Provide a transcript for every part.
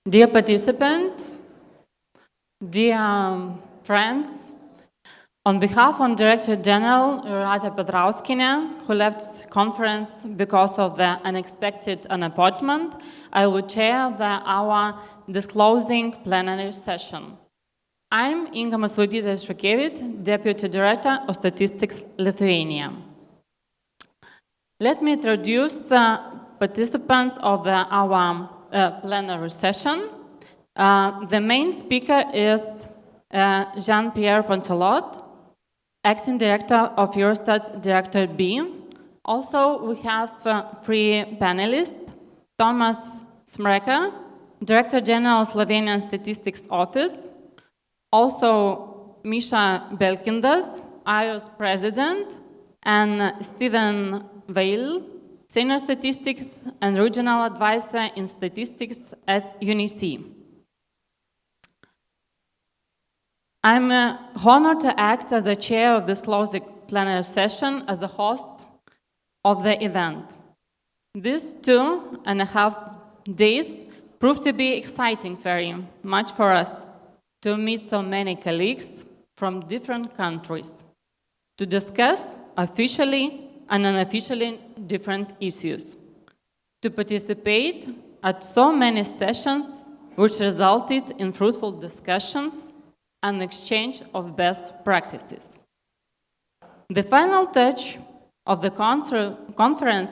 Dear participants, dear friends, on behalf of Director General Jūratė Petrauskienė, who left conference because of the unexpected appointment, I will chair our disclosing plenary session. I'm Inga Masludytė-Šukevič, Deputy Director of Statistics Lithuania. Let me introduce the participants of our plenary session. The main speaker is Jean-Pierre Poncelet, Acting Director of Eurostat Director B. Also, we have three panelists: Tomas Smreka, Director General Slovenian Statistics Office; also Misha Belkindas, IOS President; and Stephen Weil, Senior Statistics and Regional Advisor in Statistics at UNIC. I'm honored to act as the chair of this closed plenary session as the host of the event. These 2.5 days proved to be exciting very much for us, to meet so many colleagues from different countries, to discuss officially and unofficially different issues, to participate at so many sessions which resulted in fruitful discussions and exchange of best practices. The final touch of the conference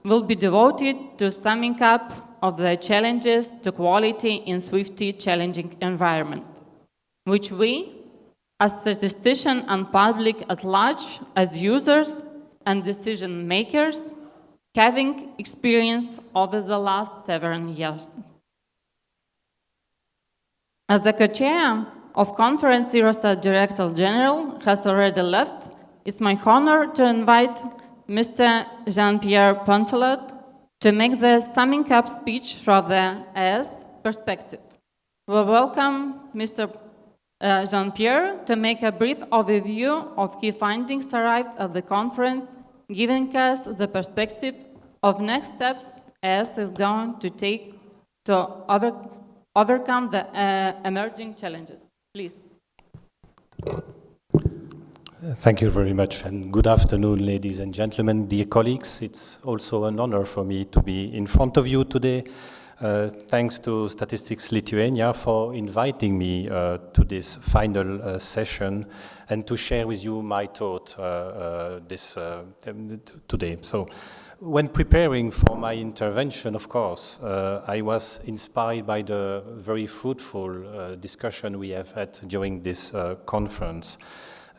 will be devoted to summing up of the challenges to quality in swiftly challenging environment, which we, as statisticians and public at large, as users and decision makers, having experienced over the last several years. As the co-chair of conference, Eurostat Director General has already left, it's my honor to invite Mr. Jean-Pierre Poncelet to make the summing up speech from the ES perspective. We welcome Mr. Jean-Pierre to make a brief overview of key findings arrived at the conference, giving us the perspective of next steps ES is going to take to overcome the emerging challenges. Please. Thank you very much, and good afternoon, ladies and gentlemen, dear colleagues. It's also an honor for me to be in front of you today. Thanks to Statistics Lithuania for inviting me to this final session and to share with you my thought today. So, when preparing for my intervention, of course, I was inspired by the very fruitful discussion we have had during this conference.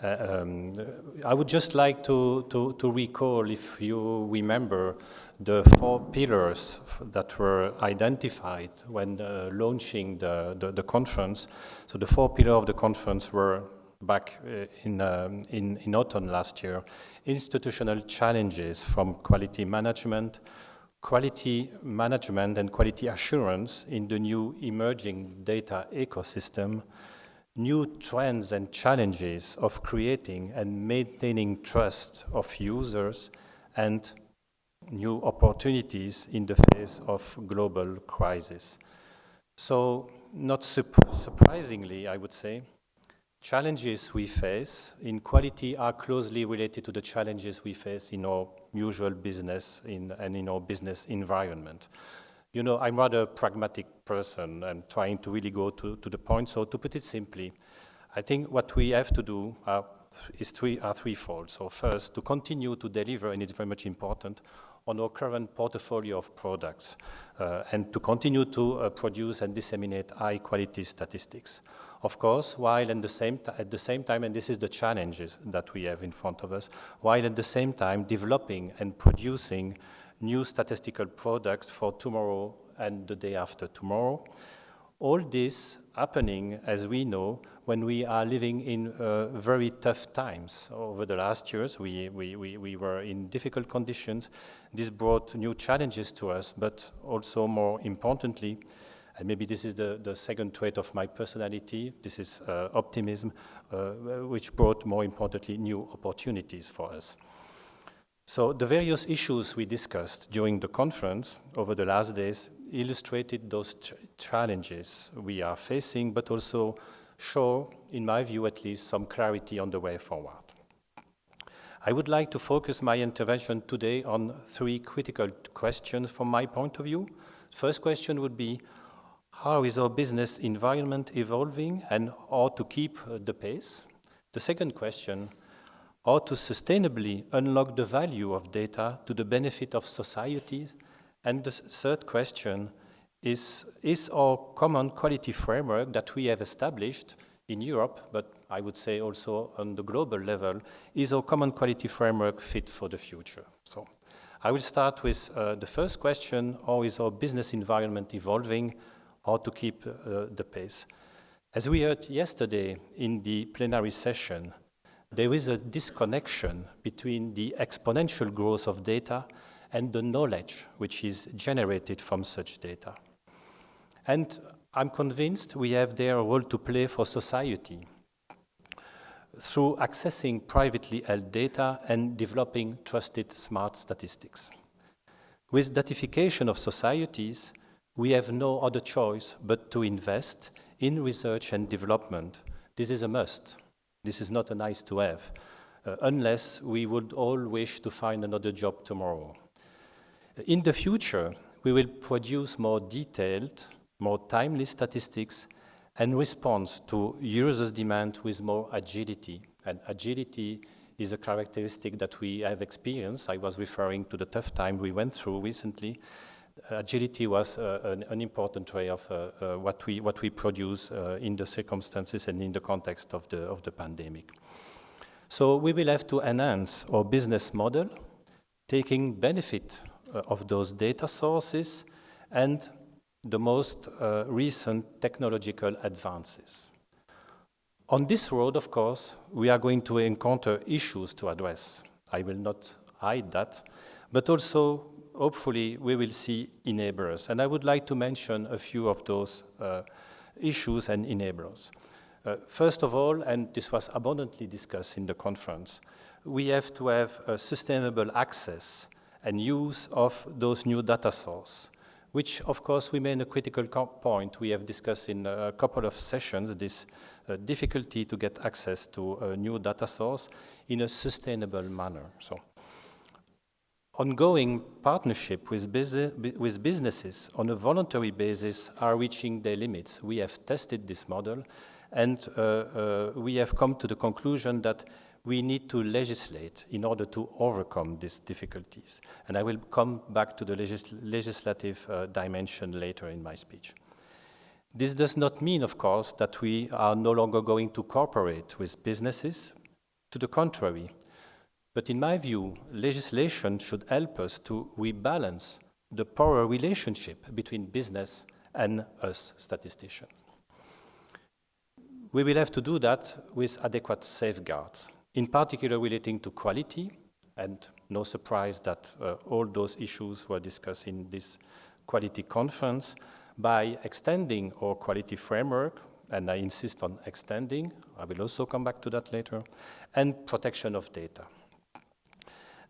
I would just like to recall, if you remember, the 4 pillars that were identified when launching the conference. So the 4 pillars of the conference were back in autumn last year: institutional challenges from quality management and quality assurance in the new emerging data ecosystem, new trends and challenges of creating and maintaining trust of users, and new opportunities in the face of global crisis. So, not surprisingly, I would say, challenges we face in quality are closely related to the challenges we face in our usual business and in our business environment. You know, I'm rather a pragmatic person and trying to really go to the point. So to put it simply, I think what we have to do is threefold. So first, to continue to deliver, and it's very much important, on our current portfolio of products, and to continue to produce and disseminate high-quality statistics. Of course, while at the same time, and this is the challenges that we have in front of us, while at the same time developing and producing new statistical products for tomorrow and the day after tomorrow. All this happening, as we know, when we are living in very tough times. Over the last years, we were in difficult conditions. This brought new challenges to us, but also more importantly, and maybe this is the second trait of my personality, this is optimism, which brought more importantly new opportunities for us. So the various issues we discussed during the conference over the last days illustrated those challenges we are facing, but also show, in my view at least, some clarity on the way forward. I would like to focus my intervention today on three critical questions from my point of view. First question would be, how is our business environment evolving and how to keep the pace? The second question, how to sustainably unlock the value of data to the benefit of society? And the third question is our common quality framework that we have established in Europe, but I would say also on the global level, is our common quality framework fit for the future? So I will start with the first question, how is our business environment evolving, how to keep the pace? As we heard yesterday in the plenary session, there is a disconnection between the exponential growth of data and the knowledge which is generated from such data. And I'm convinced we have there a role to play for society through accessing privately held data and developing trusted smart statistics. With datification of societies, we have no other choice but to invest in research and development. This is a must. This is not a nice to have, unless we would all wish to find another job tomorrow. In the future, we will produce more detailed, more timely statistics and respond to users' demand with more agility. And agility is a characteristic that we have experienced. I was referring to the tough time we went through recently. Agility was an important way of what we produce in the circumstances and in the context of the pandemic. So we will have to enhance our business model, taking benefit of those data sources and the most recent technological advances. On this road, of course, we are going to encounter issues to address. I will not hide that, but also hopefully we will see enablers. And I would like to mention a few of those issues and enablers. First of all, and this was abundantly discussed in the conference, we have to have a sustainable access and use of those new data sources, which of course remain a critical point. We have discussed in a couple of sessions this difficulty to get access to a new data source in a sustainable manner. So, ongoing partnership with businesses on a voluntary basis are reaching their limits. We have tested this model and we have come to the conclusion that we need to legislate in order to overcome these difficulties. And I will come back to the legislative dimension later in my speech. This does not mean, of course, that we are no longer going to cooperate with businesses. To the contrary. But in my view, legislation should help us to rebalance the power relationship between business and us statisticians. We will have to do that with adequate safeguards, in particular relating to quality, and no surprise that all those issues were discussed in this quality conference, by extending our quality framework, and I insist on extending, I will also come back to that later, and protection of data.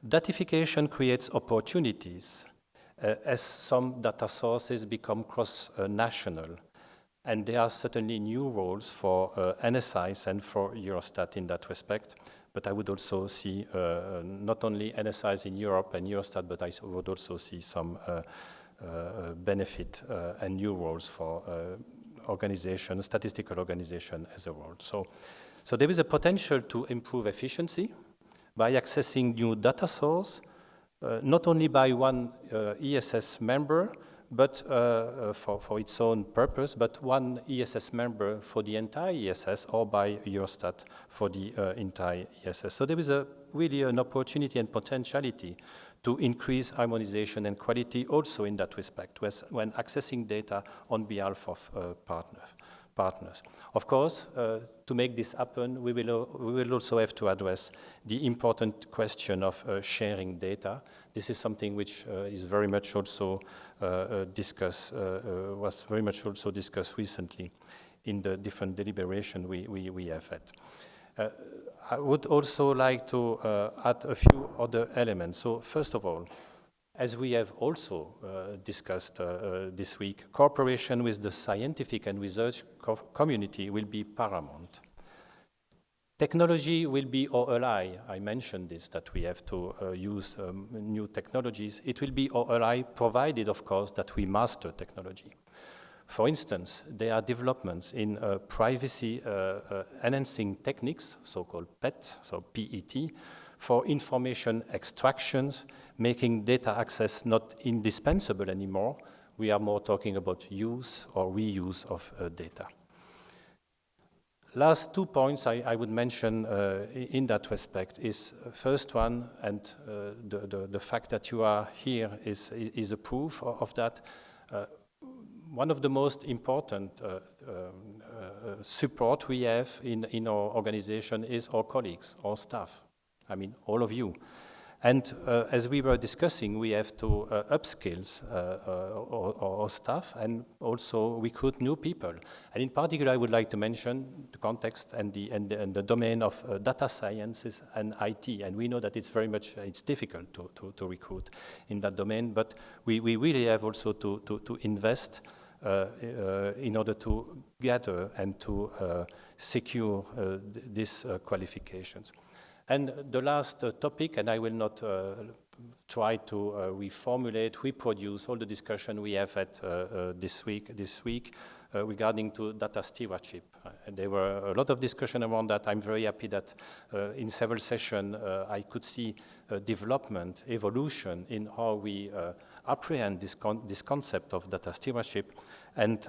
Datification creates opportunities as some data sources become cross-national, and there are certainly new roles for NSIs and for Eurostat in that respect, but I would also see not only NSIs in Europe and Eurostat, but I would also see some benefit and new roles for statistical organization as a whole. So there is a potential to improve efficiency by accessing new data source, not only by one ESS member, but for its own purpose, but one ESS member for the entire ESS, or by Eurostat for the entire ESS. So there is really an opportunity and potentiality to increase harmonization and quality also in that respect, when accessing data on behalf of partners. Of course, to make this happen, we will also have to address the important question of sharing data. This is something which is very much also was very much also discussed recently in the different deliberation we have had. I would also like to add a few other elements. So first of all, as we have also discussed this week, cooperation with the scientific and research community will be paramount. Technology will be our ally. I mentioned this, that we have to use new technologies. It will be our ally, provided, of course, that we master technology. For instance, there are developments in privacy enhancing techniques, so-called PET, so PET, for information extractions, making data access not indispensable anymore. We are more talking about use or reuse of data. Last 2 points I would mention in that respect is first one, and the fact that you are here is a proof of that. One of the most important support we have in our organization is our colleagues, our staff. I mean, all of you. And as we were discussing, we have to upskill our staff and also recruit new people. And in particular, I would like to mention the context and the domain of data sciences and IT. And we know that it's difficult to recruit in that domain, but we really have also to invest in order to gather and to secure these qualifications. And the last topic, and I will not try to reformulate, reproduce all the discussion we have had this week regarding to data stewardship. There were a lot of discussion around that. I'm very happy that in several sessions I could see development, evolution in how we apprehend this concept of data stewardship, and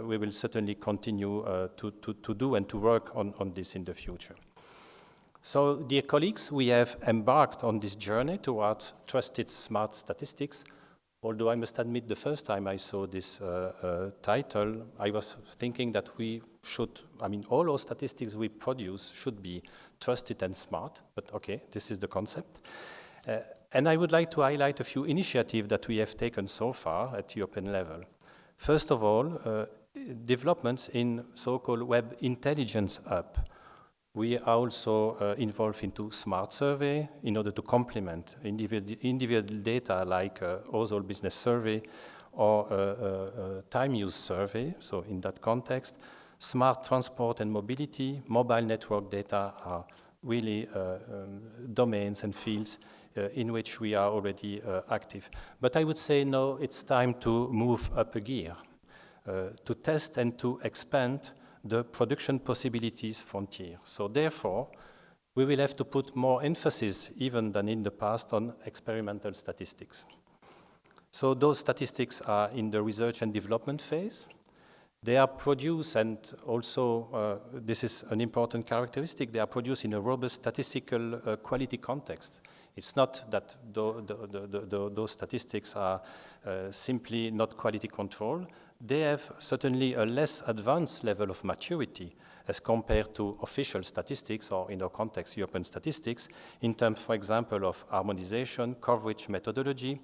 we will certainly continue to do and to work on this in the future. So, dear colleagues, we have embarked on this journey towards trusted smart statistics. Although I must admit, the first time I saw this title, I was thinking that all our statistics we produce should be trusted and smart, but okay, this is the concept. And I would like to highlight a few initiatives that we have taken so far at European level. First of all, developments in so-called Web Intelligence Hub. We are also involved into smart survey in order to complement individual data like household business survey or time use survey. So in that context, smart transport and mobility, mobile network data are really domains and fields in which we are already active. But I would say now it's time to move up a gear, to test and to expand the production possibilities frontier. So therefore, we will have to put more emphasis, even than in the past, on experimental statistics. So those statistics are in the research and development phase. They are produced, and also this is an important characteristic, they are produced in a robust statistical quality context. It's not that those statistics are simply not quality control. They have certainly a less advanced level of maturity as compared to official statistics, or in our context, European statistics, in terms, for example, of harmonization, coverage, methodology.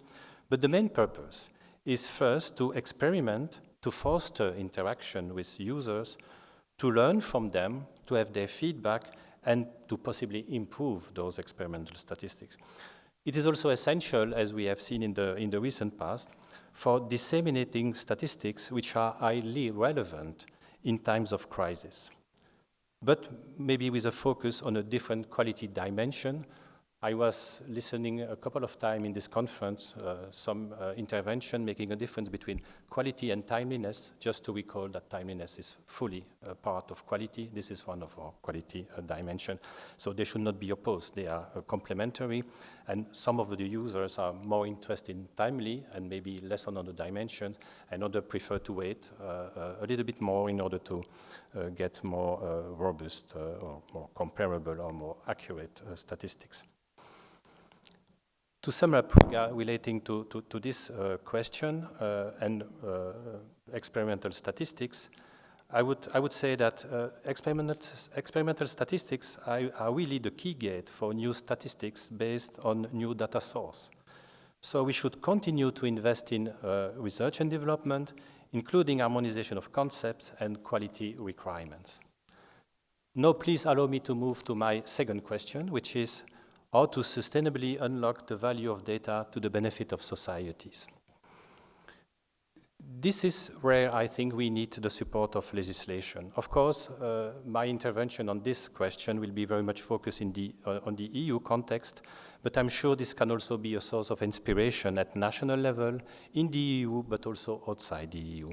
But the main purpose is first to experiment, to foster interaction with users, to learn from them, to have their feedback, and to possibly improve those experimental statistics. It is also essential, as we have seen in the recent past, for disseminating statistics which are highly relevant in times of crisis, but maybe with a focus on a different quality dimension. I was listening a couple of times in this conference, some intervention making a difference between quality and timeliness, just to recall that timeliness is fully a part of quality. This is one of our quality dimension. So they should not be opposed. They are complementary, and some of the users are more interested in timely and maybe less on other dimensions, and others prefer to wait a little bit more in order to get more robust or more comparable or more accurate statistics. To sum up relating to this question and experimental statistics, I would say that experimental statistics are really the key gate for new statistics based on new data source. So we should continue to invest in research and development, including harmonization of concepts and quality requirements. Now, please allow me to move to my second question, which is how to sustainably unlock the value of data to the benefit of societies. This is where I think we need the support of legislation. Of course, my intervention on this question will be very much focused on the EU context, but I'm sure this can also be a source of inspiration at national level, in the EU, but also outside the EU.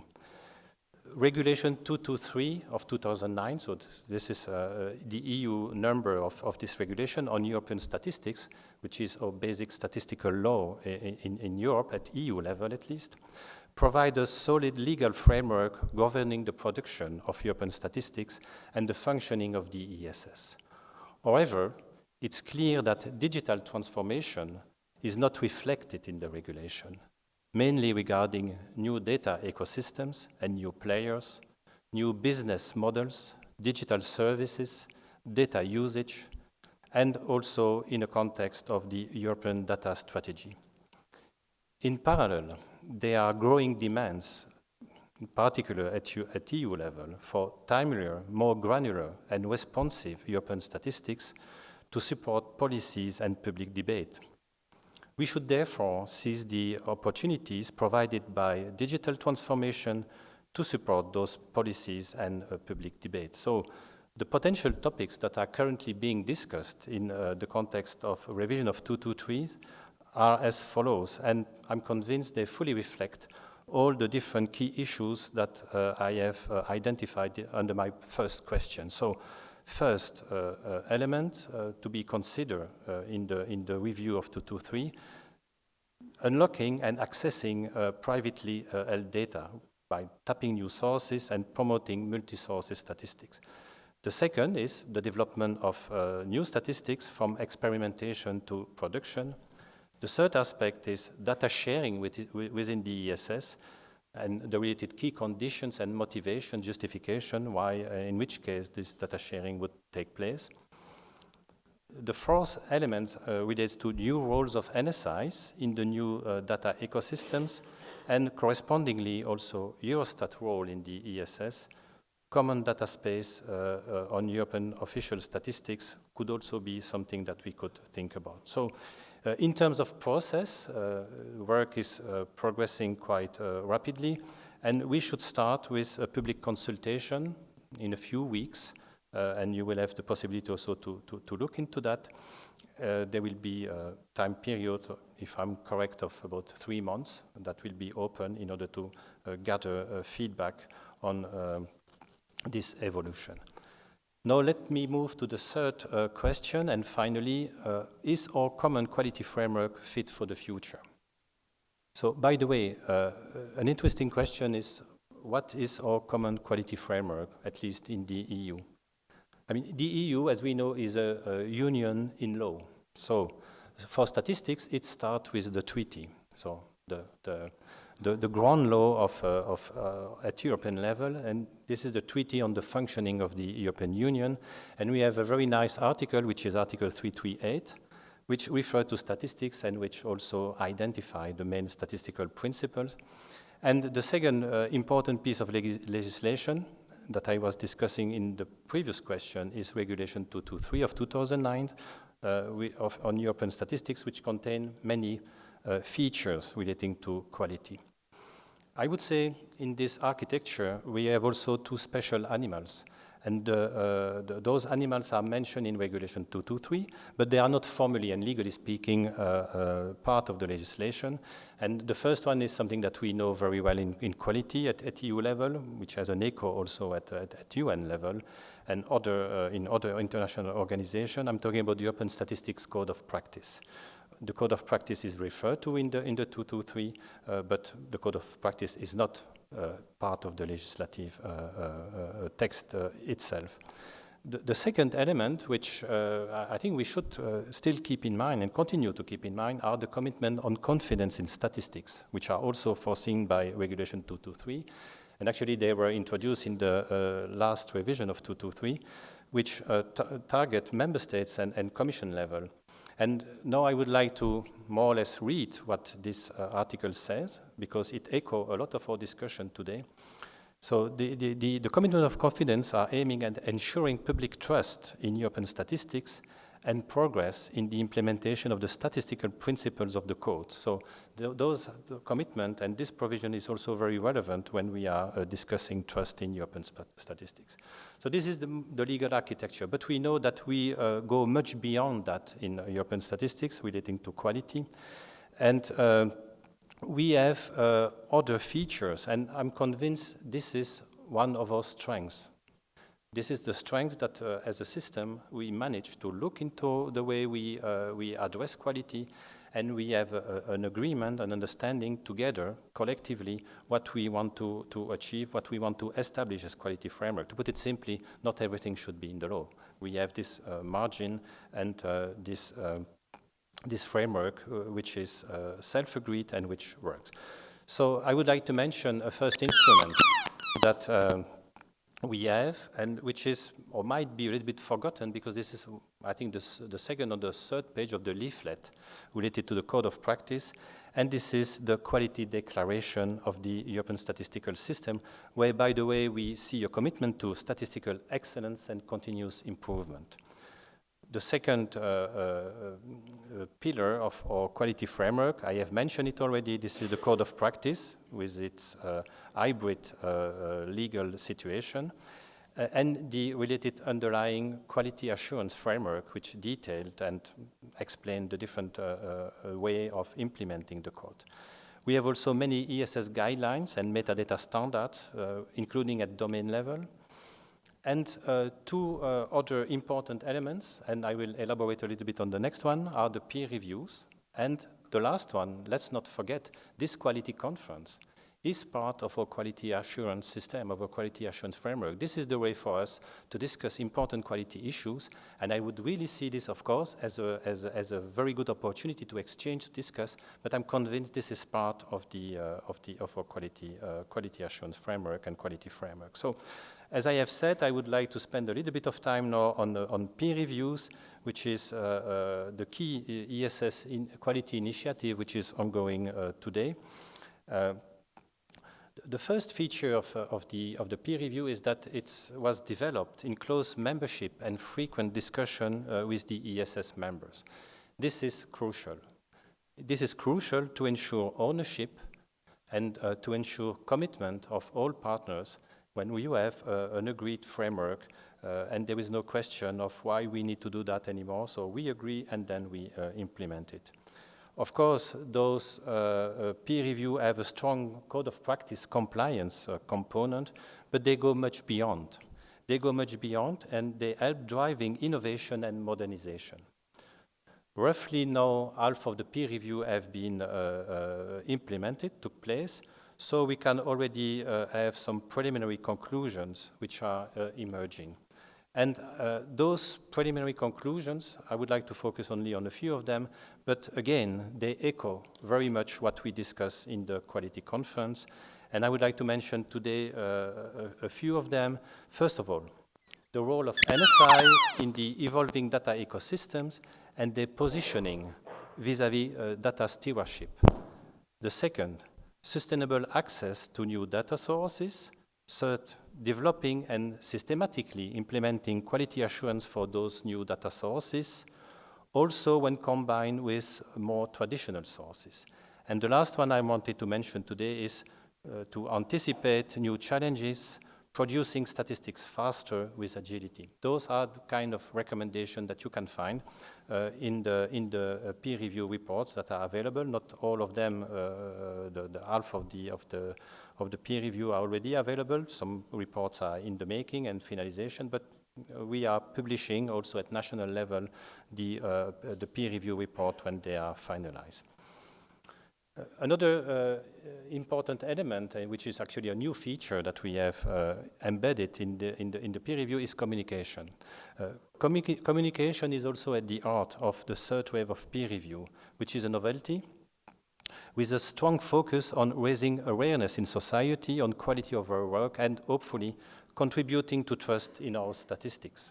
Regulation 223 of 2009, so this is the EU number of this regulation on European statistics, which is our basic statistical law in Europe, at EU level at least, provide a solid legal framework governing the production of European statistics and the functioning of the ESS. However, it's clear that digital transformation is not reflected in the regulation, mainly regarding new data ecosystems and new players, new business models, digital services, data usage, and also in the context of the European data strategy. In parallel, there are growing demands, in particular at EU level, for timelier, more granular and responsive European statistics to support policies and public debate. We should therefore seize the opportunities provided by digital transformation to support those policies and public debate. So the potential topics that are currently being discussed in the context of revision of 223 are as follows, and I'm convinced they fully reflect all the different key issues that I have identified under my first question. So first element to be considered in the review of 223, unlocking and accessing privately held data by tapping new sources and promoting multi-sources statistics. The second is the development of new statistics from experimentation to production. The third aspect is data sharing within the ESS and the related key conditions and motivation, justification, why, in which case this data sharing would take place. The fourth element relates to new roles of NSIs in the new data ecosystems and correspondingly also Eurostat role in the ESS. Common data space on European official statistics could also be something that we could think about. So in terms of process, work is progressing quite rapidly, and we should start with a public consultation in a few weeks, and you will have the possibility also to look into that. There will be a time period, if I'm correct, of about 3 months that will be open in order to gather feedback on this evolution. Now let me move to the third question, and finally, is our common quality framework fit for the future? So, by the way, an interesting question is, what is our common quality framework, at least in the EU? I mean, the EU, as we know, is a union in law. So, for statistics, it starts with the treaty. So, the ground law at European level, and this is the Treaty on the Functioning of the European Union. And we have a very nice article, which is Article 338, which refers to statistics and which also identify the main statistical principles. And the second important piece of legislation that I was discussing in the previous question is Regulation 223 of 2009 on European statistics, which contain many features relating to quality. I would say in this architecture, we have also two special animals. And those animals are mentioned in Regulation 223, but they are not formally and legally speaking part of the legislation. And the first one is something that we know very well in quality at EU level, which has an echo also at UN level, and in other international organizations. I'm talking about the European Statistics Code of Practice. The Code of Practice is referred to in the 223, but the Code of Practice is not part of the legislative text itself. The second element, which I think we should still keep in mind and continue to keep in mind, are the commitment on confidence in statistics, which are also foreseen by Regulation 223. And actually, they were introduced in the last revision of 223, which target member states and Commission level. And now I would like to more or less read what this article says, because it echoes a lot of our discussion today. So the commitment of confidence are aiming at ensuring public trust in European statistics and progress in the implementation of the statistical principles of the code. So those commitment and this provision is also very relevant when we are discussing trust in European statistics. So this is the legal architecture, but we know that we go much beyond that in European statistics relating to quality. And we have other features, and I'm convinced this is one of our strengths. This is the strength that, as a system, we manage to look into the way we address quality, and we have an agreement, an understanding together, collectively, what we want to achieve, what we want to establish as quality framework. To put it simply, not everything should be in the law. We have this margin and this framework, which is self-agreed and which works. So I would like to mention a first instrument that we have, and which is, or might be a little bit forgotten, because this is, I think, the second or the third page of the leaflet related to the code of practice, and this is the quality declaration of the European statistical system, where, by the way, we see a commitment to statistical excellence and continuous improvement. The second pillar of our quality framework, I have mentioned it already, this is the code of practice with its hybrid legal situation, and the related underlying quality assurance framework, which detailed and explained the different way of implementing the code. We have also many ESS guidelines and metadata standards, including at domain level. And two other important elements, and I will elaborate a little bit on the next one, are the peer reviews. And the last one, let's not forget, this quality conference is part of our quality assurance system, of our quality assurance framework. This is the way for us to discuss important quality issues, and I would really see this, of course, as a very good opportunity to exchange, to discuss, but I'm convinced this is part of our quality assurance framework and quality framework. So, as I have said, I would like to spend a little bit of time now on peer reviews, which is the key ESS quality initiative, which is ongoing today. The first feature of the peer review is that it was developed in close membership and frequent discussion with the ESS members. This is crucial. This is crucial to ensure ownership and to ensure commitment of all partners when you have an agreed framework, and there is no question of why we need to do that anymore. So we agree and then we implement it. Of course, those peer review have a strong code of practice compliance component, but they go much beyond. They go much beyond, and they help driving innovation and modernization. Roughly now, half of the peer review have been implemented, took place, so we can already have some preliminary conclusions which are emerging. And those preliminary conclusions, I would like to focus only on a few of them, but again, they echo very much what we discussed in the quality conference. And I would like to mention today a few of them. First of all, the role of NSI in the evolving data ecosystems and their positioning vis-à-vis data stewardship. The second, sustainable access to new data sources. Third, developing and systematically implementing quality assurance for those new data sources, also when combined with more traditional sources. And the last one I wanted to mention today is to anticipate new challenges, producing statistics faster with agility. Those are the kind of recommendations that you can find in the peer review reports that are available. Not all of them, the half of the peer review are already available. Some reports are in the making and finalization, but we are publishing also at national level the peer review report when they are finalized. Another important element, which is actually a new feature that we have embedded in the peer review, is communication. Communication is also at the heart of the third wave of peer review, which is a novelty, with a strong focus on raising awareness in society on quality of our work and hopefully contributing to trust in our statistics.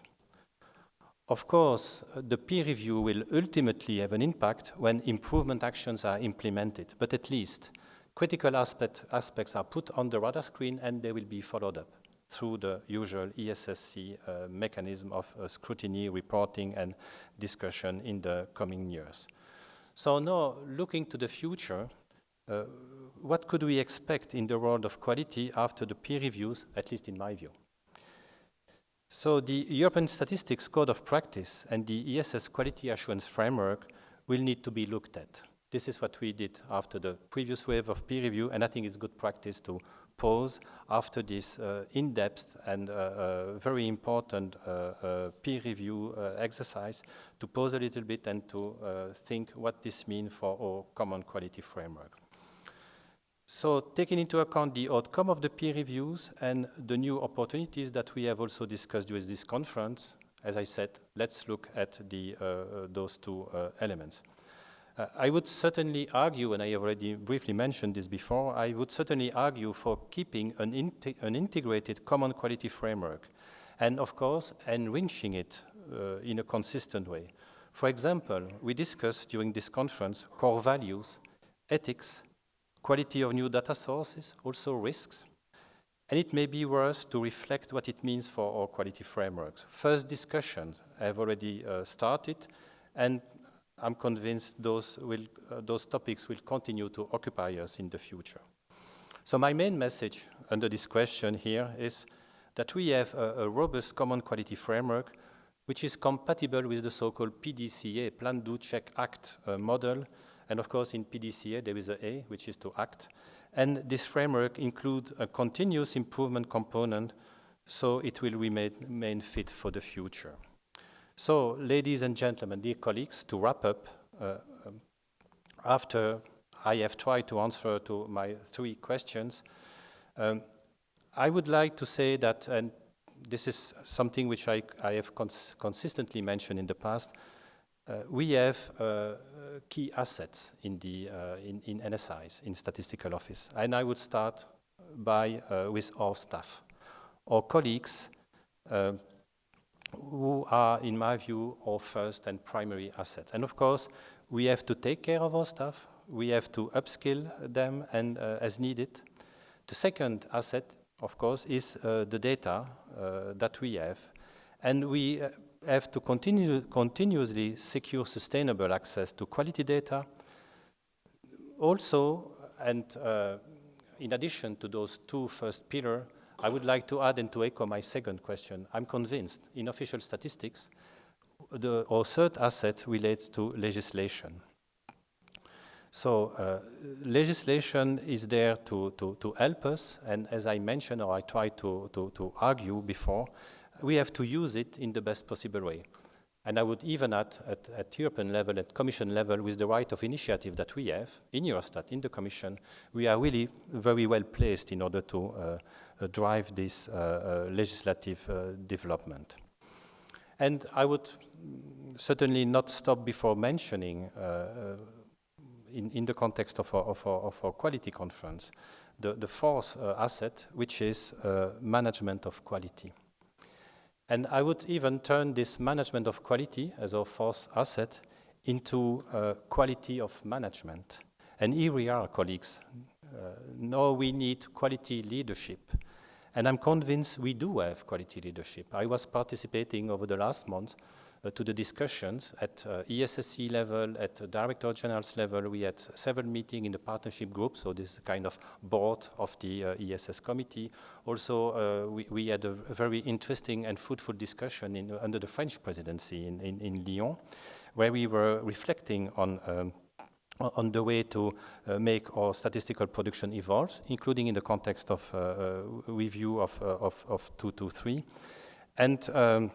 Of course, the peer review will ultimately have an impact when improvement actions are implemented, but at least critical aspects are put on the radar screen and they will be followed up through the usual ESSC mechanism of scrutiny, reporting, and discussion in the coming years. So now, looking to the future, what could we expect in the world of quality after the peer reviews, at least in my view? So the European Statistics Code of Practice and the ESS Quality Assurance Framework will need to be looked at. This is what we did after the previous wave of peer review, and I think it's good practice to pause after this in-depth and very important peer review exercise, to pause a little bit and to think what this means for our common quality framework. So taking into account the outcome of the peer reviews and the new opportunities that we have also discussed during this conference, as I said, let's look at those two elements. I would certainly argue, and I already briefly mentioned this before, I would certainly argue for keeping an integrated common quality framework and, of course, enriching it in a consistent way. For example, we discussed during this conference core values, ethics, quality of new data sources, also risks, and it may be worth to reflect what it means for our quality frameworks. First discussions have already started, and I'm convinced those topics will continue to occupy us in the future. So my main message under this question here is that we have a robust common quality framework which is compatible with the so-called PDCA, Plan, Do, Check, Act model. And of course, in PDCA, there is an A, which is to act. And this framework includes a continuous improvement component, so it will remain fit for the future. So, ladies and gentlemen, dear colleagues, to wrap up, after I have tried to answer to my 3 questions, I would like to say that, and this is something which I have consistently mentioned in the past, we have key assets in NSIs, in Statistical Office. And I would start with our staff, our colleagues, who are, in my view, our first and primary assets. And of course, we have to take care of our staff. We have to upskill them and as needed. The second asset, of course, is the data that we have. And we have to continuously secure sustainable access to quality data. Also, and in addition to those 2 first pillars, I would like to add and to echo my second question. I'm convinced in official statistics, our third asset relates to legislation. So legislation is there to help us, and as I mentioned, or I tried to argue before, we have to use it in the best possible way. And I would even add at European level, at Commission level, with the right of initiative that we have in Eurostat, in the Commission, we are really very well placed in order to drive this legislative development. And I would certainly not stop before mentioning, in the context of our quality conference, the fourth asset, which is management of quality. And I would even turn this management of quality as our fourth asset into quality of management. And here we are, colleagues. Now we need quality leadership. And I'm convinced we do have quality leadership. I was participating over the last month to the discussions at ESSC level, at Director General's level. We had several meetings in the partnership group, so this is kind of board of the ESS committee. Also, we had a very interesting and fruitful discussion under the French presidency in Lyon, where we were reflecting on the way to make our statistical production evolve, including in the context of review of 223. And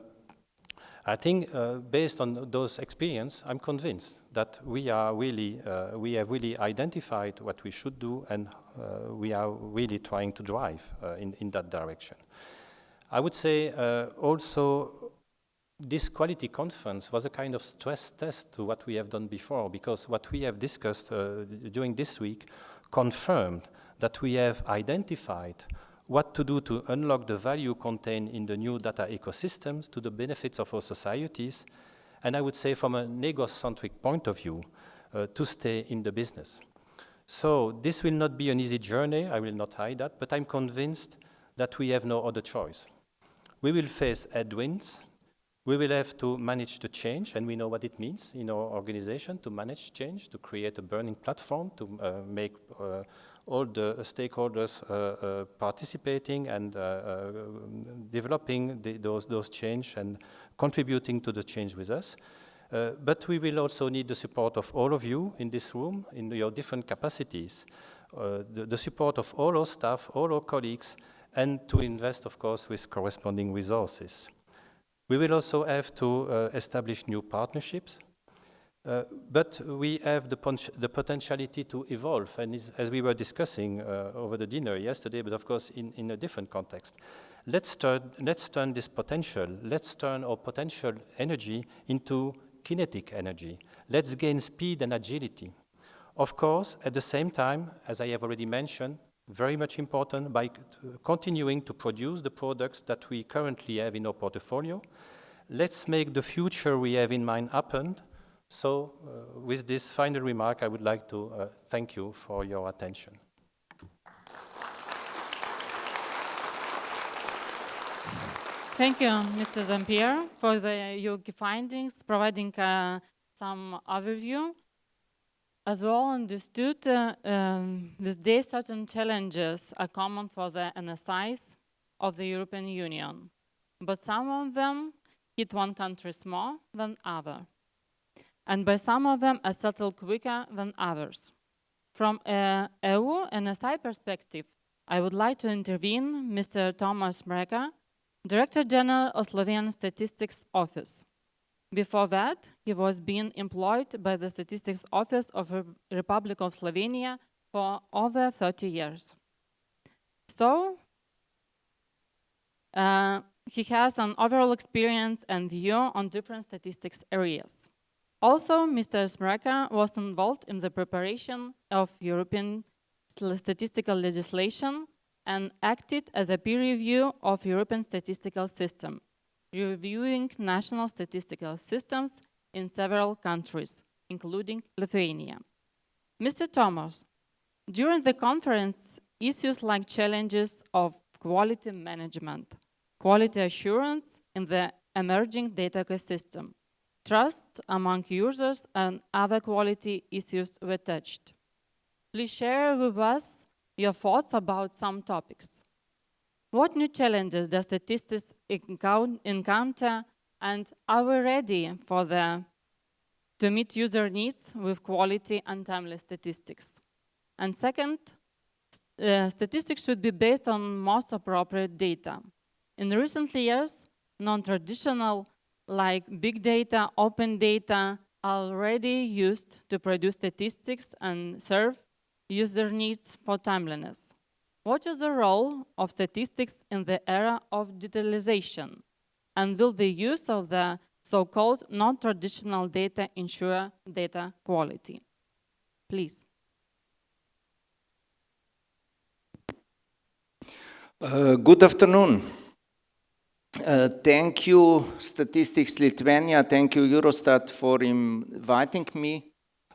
I think based on those experiences, I'm convinced that we have really identified what we should do, and we are really trying to drive in that direction. I would say also this quality conference was a kind of stress test to what we have done before, because what we have discussed during this week confirmed that we have identified what to do to unlock the value contained in the new data ecosystems to the benefits of our societies, and I would say from an ego-centric point of view, to stay in the business. So this will not be an easy journey, I will not hide that, but I'm convinced that we have no other choice. We will face headwinds, we will have to manage the change, and we know what it means in our organization to manage change, to create a burning platform, to make all the stakeholders participating and developing those change and contributing to the change with us. But we will also need the support of all of you in this room, in your different capacities, the support of all our staff, all our colleagues, and to invest, of course, with corresponding resources. We will also have to establish new partnerships, but we have the potentiality to evolve, and as we were discussing over the dinner yesterday, but of course in a different context. Let's turn this potential, let's turn our potential energy into kinetic energy. Let's gain speed and agility. Of course, at the same time, as I have already mentioned, very much important by continuing to produce the products that we currently have in our portfolio. Let's make the future we have in mind happen. So with this final remark, I would like to thank you for your attention. Thank you, Mr. Jean-Pierre, for your key findings, providing some overview. As well understood, these days certain challenges are common for the NSIs of the European Union, but some of them hit one country more than other, and by some of them are settled quicker than others. From a EU NSI perspective, I would like to intervene Mr. Tomas Mreka, Director General of Slovenian Statistics Office. Before that, he was being employed by the Statistics Office of the Republic of Slovenia for over 30 years. So, he has an overall experience and view on different statistics areas. Also, Mr. Smreka was involved in the preparation of European statistical legislation and acted as a peer review of European statistical system, reviewing national statistical systems in several countries, including Lithuania. Mr. Thomas, during the conference, issues like challenges of quality management, quality assurance in the emerging data ecosystem, trust among users, and other quality issues were touched. Please share with us your thoughts about some topics. What new challenges does statistics encounter, and are we ready to meet user needs with quality and timely statistics? And second, statistics should be based on most appropriate data. In recent years, non-traditional like big data, open data are already used to produce statistics and serve user needs for timeliness. What is the role of statistics in the era of digitalization? And will the use of the so-called non-traditional data ensure data quality? Please. Good afternoon. Thank you, Statistics Lithuania. Thank you, Eurostat, for inviting me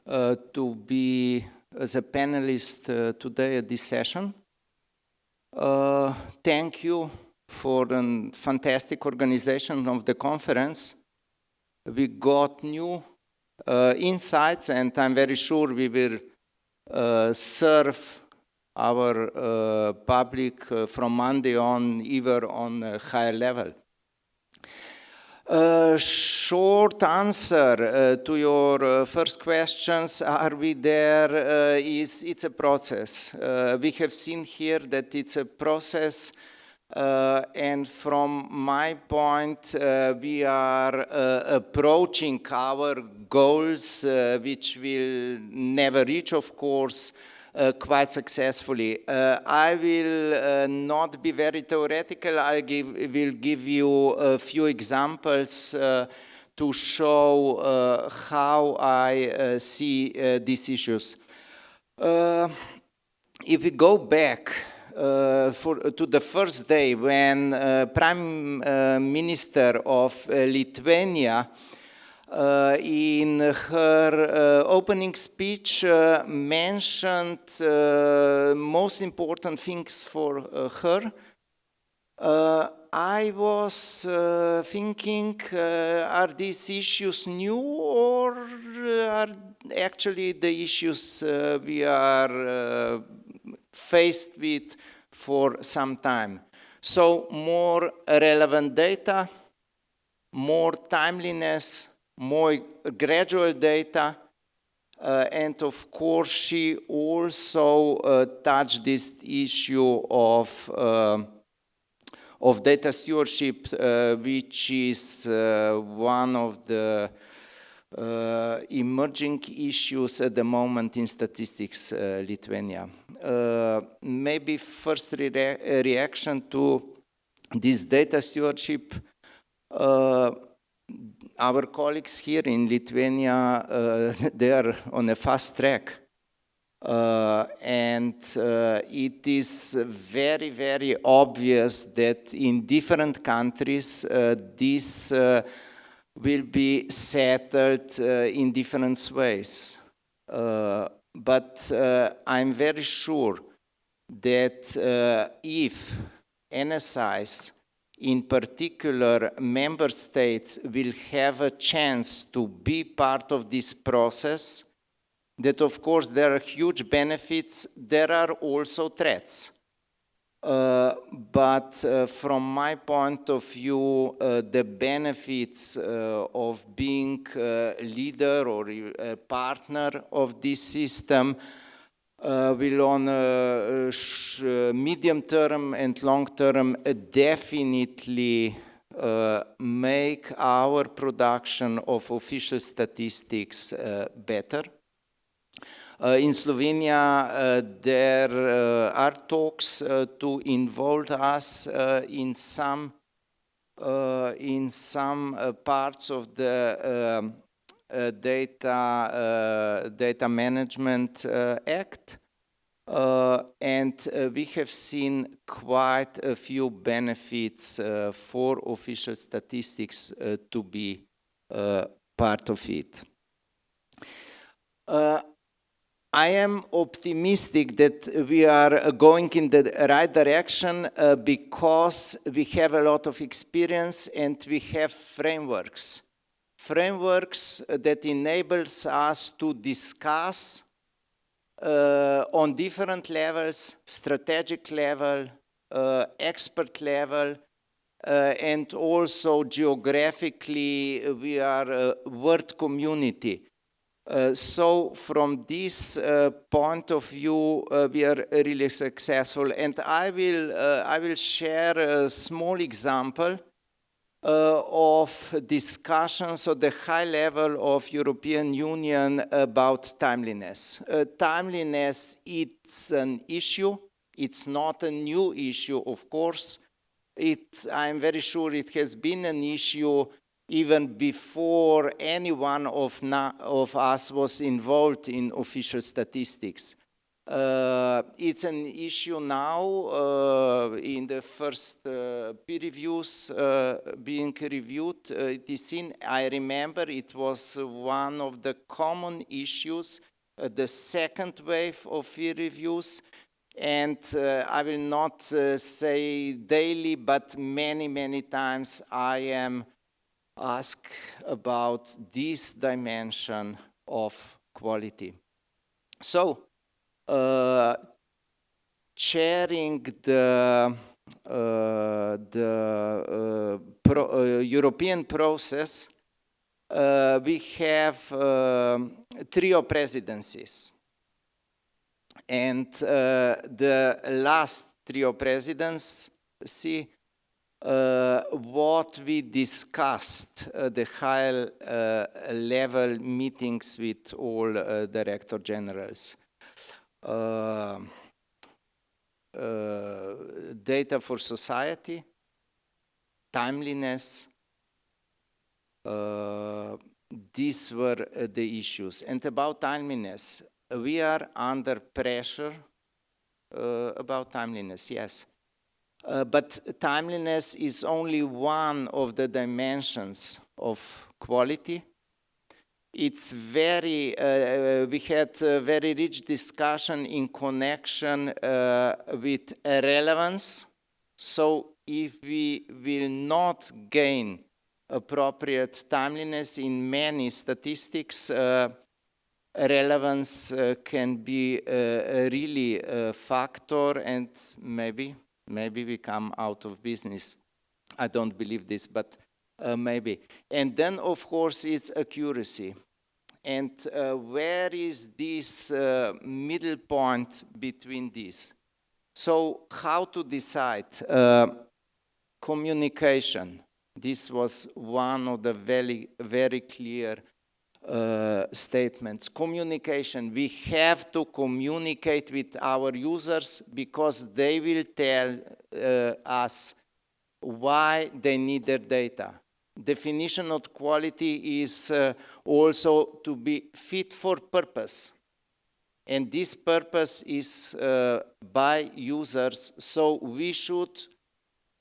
to be as a panelist today at this session. Thank you for the fantastic organization of the conference. We got new insights, and I'm very sure we will serve our public from Monday on, even on a higher level. Short answer to your first questions, are we there? It's a process. We have seen here that it's a process, and from my point, we are approaching our goals, which we'll never reach, of course, quite successfully. I will not be very theoretical. I will give you a few examples to show how I see these issues. If we go back to the first day when Prime Minister of Lithuania in her opening speech mentioned most important things for her. I was thinking, are these issues new, or are actually the issues we are faced with for some time? So more relevant data, more timeliness, more gradual data, and of course she also touched this issue of data stewardship, which is one of the emerging issues at the moment in statistics Lithuania. Maybe first reaction to this data stewardship. Our colleagues here in Lithuania, they are on a fast track. And it is very, very obvious that in different countries, this will be settled in different ways. But I'm very sure that if NSIs, in particular member states, will have a chance to be part of this process, that of course there are huge benefits, there are also threats. But from my point of view, the benefits of being a leader or a partner of this system will on medium term and long term definitely make our production of official statistics better. In Slovenia, there are talks to involve us in some parts of the Data Management Act, and we have seen quite a few benefits for official statistics to be part of it. I am optimistic that we are going in the right direction because we have a lot of experience and we have frameworks. Frameworks that enables us to discuss on different levels, strategic level, expert level, and also geographically we are a world community. So from this point of view, we are really successful. And I will share a small example of discussions at the high level of European Union about timeliness. Timeliness, it's an issue. It's not a new issue, of course. I'm very sure it has been an issue even before any one of us was involved in official statistics. It's an issue now in the first peer reviews being reviewed. It is seen, I remember it was one of the common issues, the second wave of peer reviews. And I will not say daily, but many, many times I am asked about this dimension of quality. So, chairing the European process, we have trio presidencies. And the last trio presidency, what we discussed, the high level meetings with all director generals. Data for society, timeliness, these were the issues. And about timeliness, we are under pressure about timeliness, yes. But timeliness is only one of the dimensions of quality. it's very, we had a very rich discussion in connection with relevance. So if we will not gain appropriate timeliness in many statistics, relevance can be really a factor, and maybe we come out of business. I don't believe this, but maybe. And then, of course, it's accuracy. And where is this middle point between these? So how to decide? Communication. This was one of the very, very clear statements. Communication. We have to communicate with our users because they will tell us why they need their data. Definition of quality is also to be fit for purpose. And this purpose is by users, so we should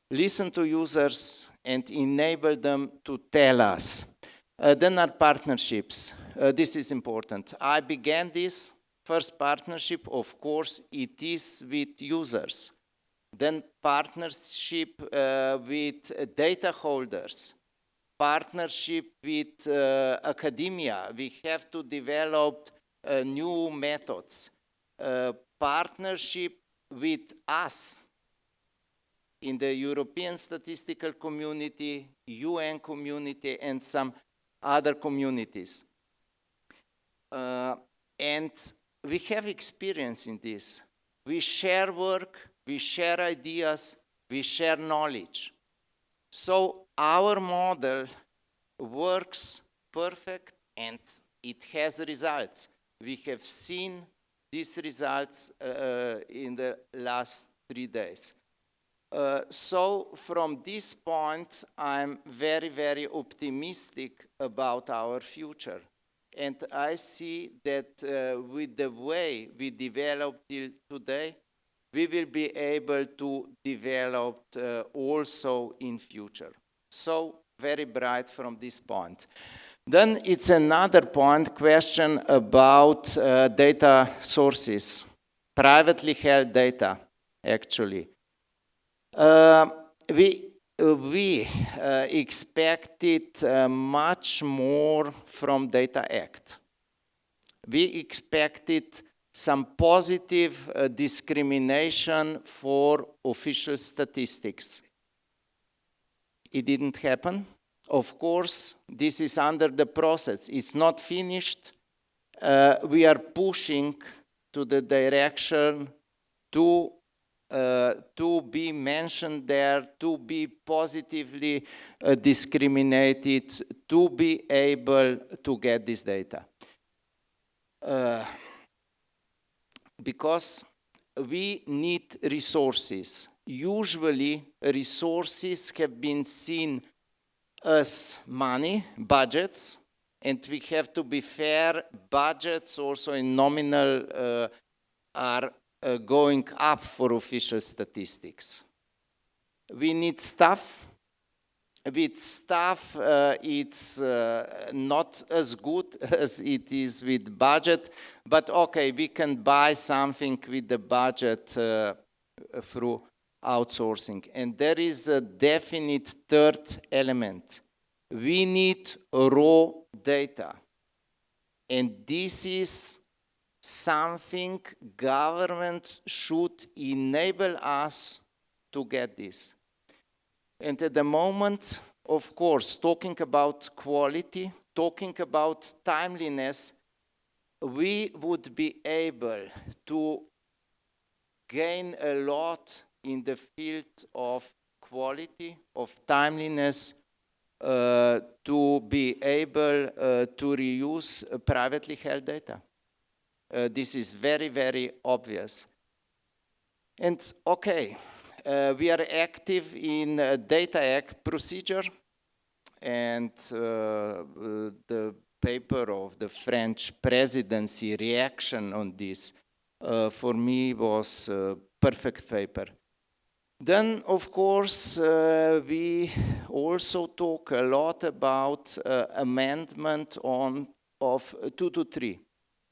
listen to users and enable them to tell us. Then our partnerships. This is important. I began this first partnership, of course, it is with users. Then partnership with data holders. Partnership with academia. We have to develop new methods. Partnership with us in the European statistical community, UN community, and some other communities. And we have experience in this. We share work, we share ideas, we share knowledge. So our model works perfect and it has results. We have seen these results in the last 3 days. So from this point, I'm very, very optimistic about our future. And I see that with the way we developed till today, we will be able to develop also in future. So very bright from this point. Then it's another point, question about data sources, privately held data, actually. We expected much more from Data Act. We expected some positive discrimination for official statistics. It didn't happen. Of course, this is under the process. It's not finished. We are pushing to the direction to be mentioned there, to be positively discriminated, to be able to get this data. Because we need resources. Usually, resources have been seen as money, budgets, and we have to be fair. Budgets also in nominal are going up for official statistics. We need staff. With staff, it's not as good as it is with budget, but okay, we can buy something with the budget through outsourcing. And there is a definite third element. We need raw data. And this is something government should enable us to get this. And at the moment, of course, talking about quality, talking about timeliness, we would be able to gain a lot in the field of quality, of timeliness, to be able to reuse privately held data. This is very, very obvious. And okay, we are active in Data Act procedure, and the paper of the French presidency reaction on this for me was a perfect paper. Then, of course, we also talk a lot about amendment on of 2 to 3.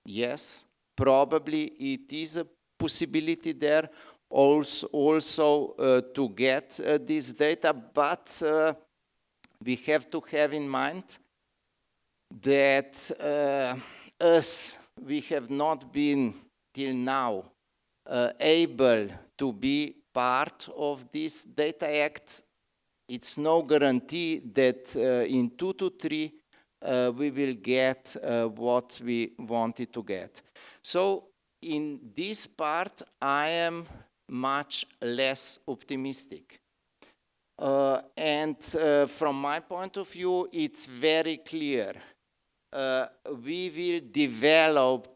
Yes, probably it is a possibility there also to get this data, but we have to have in mind that we have not been till now able to be part of this data act. It's no guarantee that in 2 to 3 we will get what we wanted to get. So in this part, I am much less optimistic. And from my point of view, it's very clear. We will develop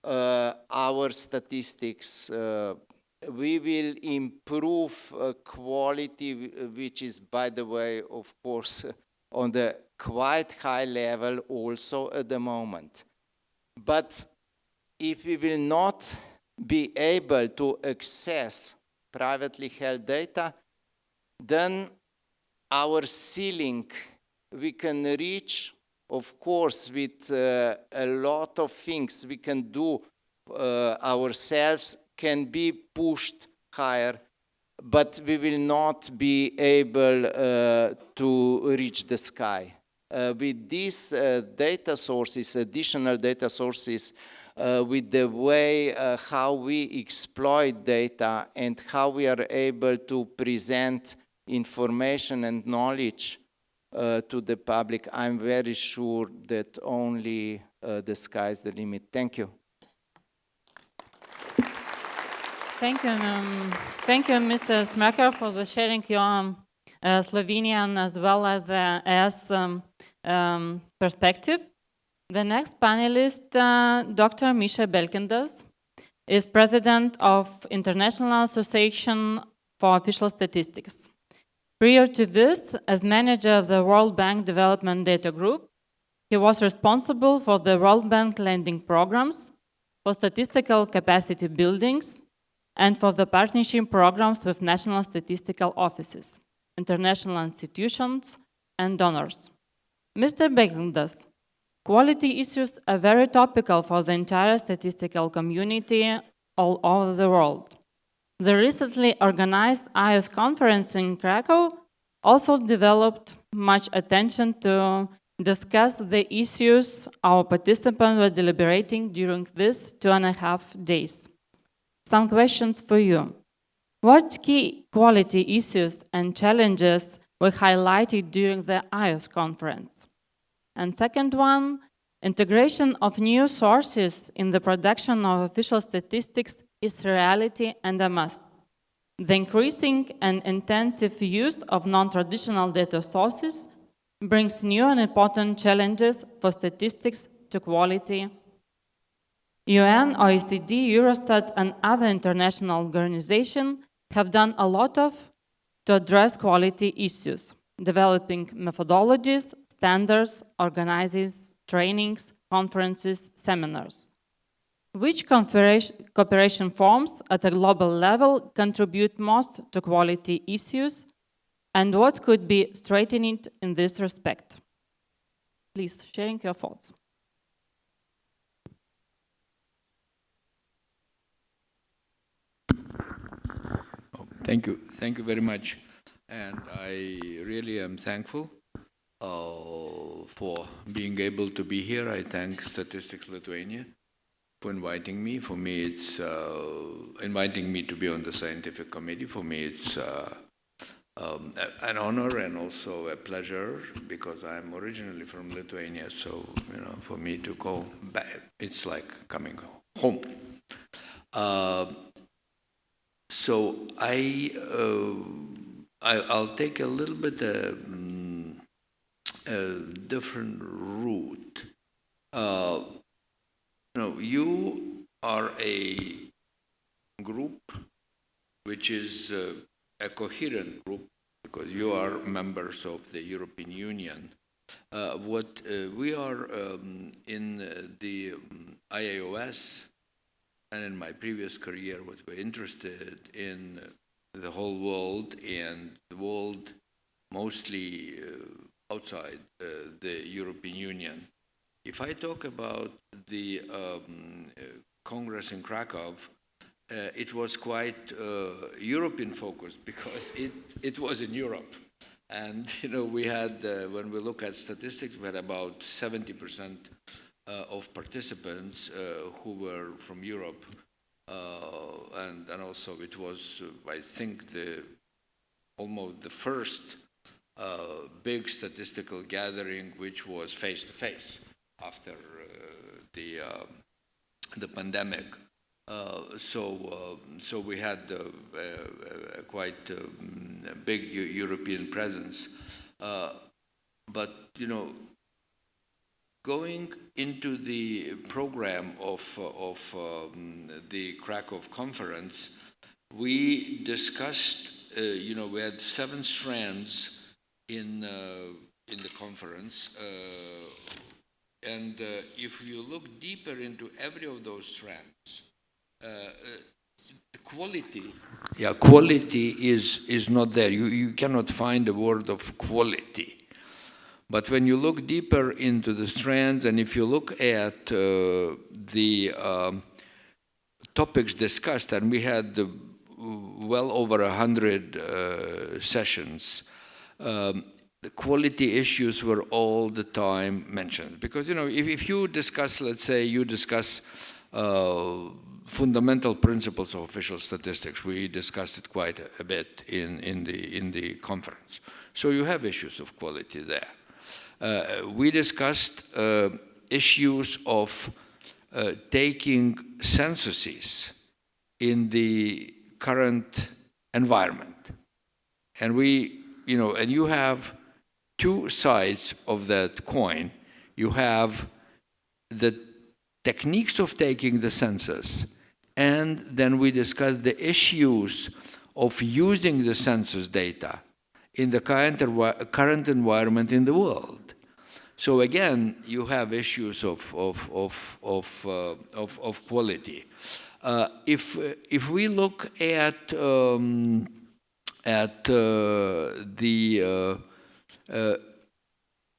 our statistics. We will improve quality, which is, by the way, of course, on the quite high level also at the moment. But if we will not be able to access privately held data, then our ceiling we can reach, of course, with a lot of things we can do ourselves can be pushed higher, but we will not be able to reach the sky. With these data sources, additional data sources, with the way how we exploit data and how we are able to present information and knowledge to the public, I'm very sure that only the sky is the limit. Thank you. Thank you, Mr. Smerker, for the sharing your Slovenian as well as the ES perspective. The next panelist, Dr. Misha Belkindas, is president of International Association for Official Statistics. Prior to this, as manager of the World Bank Development Data Group, he was responsible for the World Bank lending programs, for statistical capacity buildings, and for the partnership programs with national statistical offices, international institutions, and donors. Mr. Belkindas, quality issues are very topical for the entire statistical community all over the world. The recently organized IOS conference in Krakow also developed much attention to discuss the issues our participants were deliberating during these 2.5 days. Some questions for you. What key quality issues and challenges were highlighted during the IOS conference? And second one, integration of new sources in the production of official statistics is a reality and a must. The increasing and intensive use of non-traditional data sources brings new and important challenges for statistics to quality. UN, OECD, Eurostat, and other international organizations have done a lot to address quality issues, developing methodologies, standards, organizing trainings, conferences, seminars. Which cooperation forms at a global level contribute most to quality issues, and what could be strengthened in this respect? Please, sharing your thoughts. Thank you very much. And I really am thankful for being able to be here. I thank Statistics Lithuania for inviting me. For me, it's inviting me to be on the scientific committee. For me, it's an honor and also a pleasure because I'm originally from Lithuania. So, for me to go back, it's like coming home. So I'll take a little bit a different route. You are a group which is a coherent group because you are members of the European Union. What we are in the IAOS and in my previous career, what we're interested in the whole world and the world mostly outside the European Union. If I talk about the Congress in Krakow, it was quite European focused because it was in Europe. And, we had, when we look at statistics, we had about 70% of participants who were from Europe. And also it was, I think, almost the first big statistical gathering which was face-to-face after the pandemic. So we had a quite big European presence. But, going into the program of the Krakow conference, we discussed, we had 7 strands in the conference. And if you look deeper into every of those strands, quality is not there. You cannot find a word of quality. But when you look deeper into the strands, and if you look at the topics discussed, and we had well over 100 sessions, the quality issues were all the time mentioned. Because, if you discuss, let's say, you discuss fundamental principles of official statistics, we discussed it quite a bit in the conference. So you have issues of quality there. We discussed issues of taking censuses in the current environment. And and you have 2 sides of that coin. You have the techniques of taking the census, and then we discuss the issues of using the census data in the current environment in the world. So again, you have issues of quality. If we look at the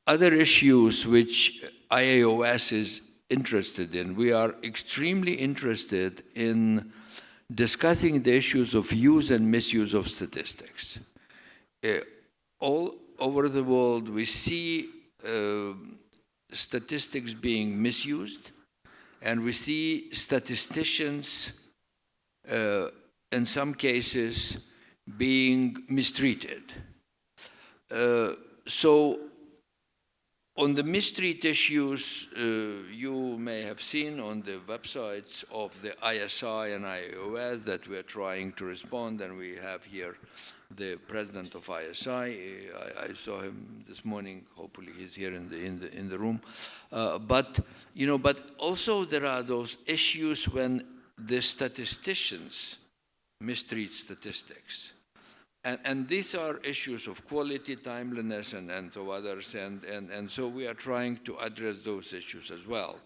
other issues which IAOS is interested in, we are extremely interested in discussing the issues of use and misuse of statistics. All over the world, we see statistics being misused, and we see statisticians, in some cases, being mistreated. So on the mistreat issues, you may have seen on the websites of the ISI and IAOS that we are trying to respond, and we have here the president of ISI. I saw him this morning. Hopefully, he's here in the room. But also there are those issues when the statisticians mistreat statistics. And these are issues of quality, timeliness, and to others, and so we are trying to address those issues as well.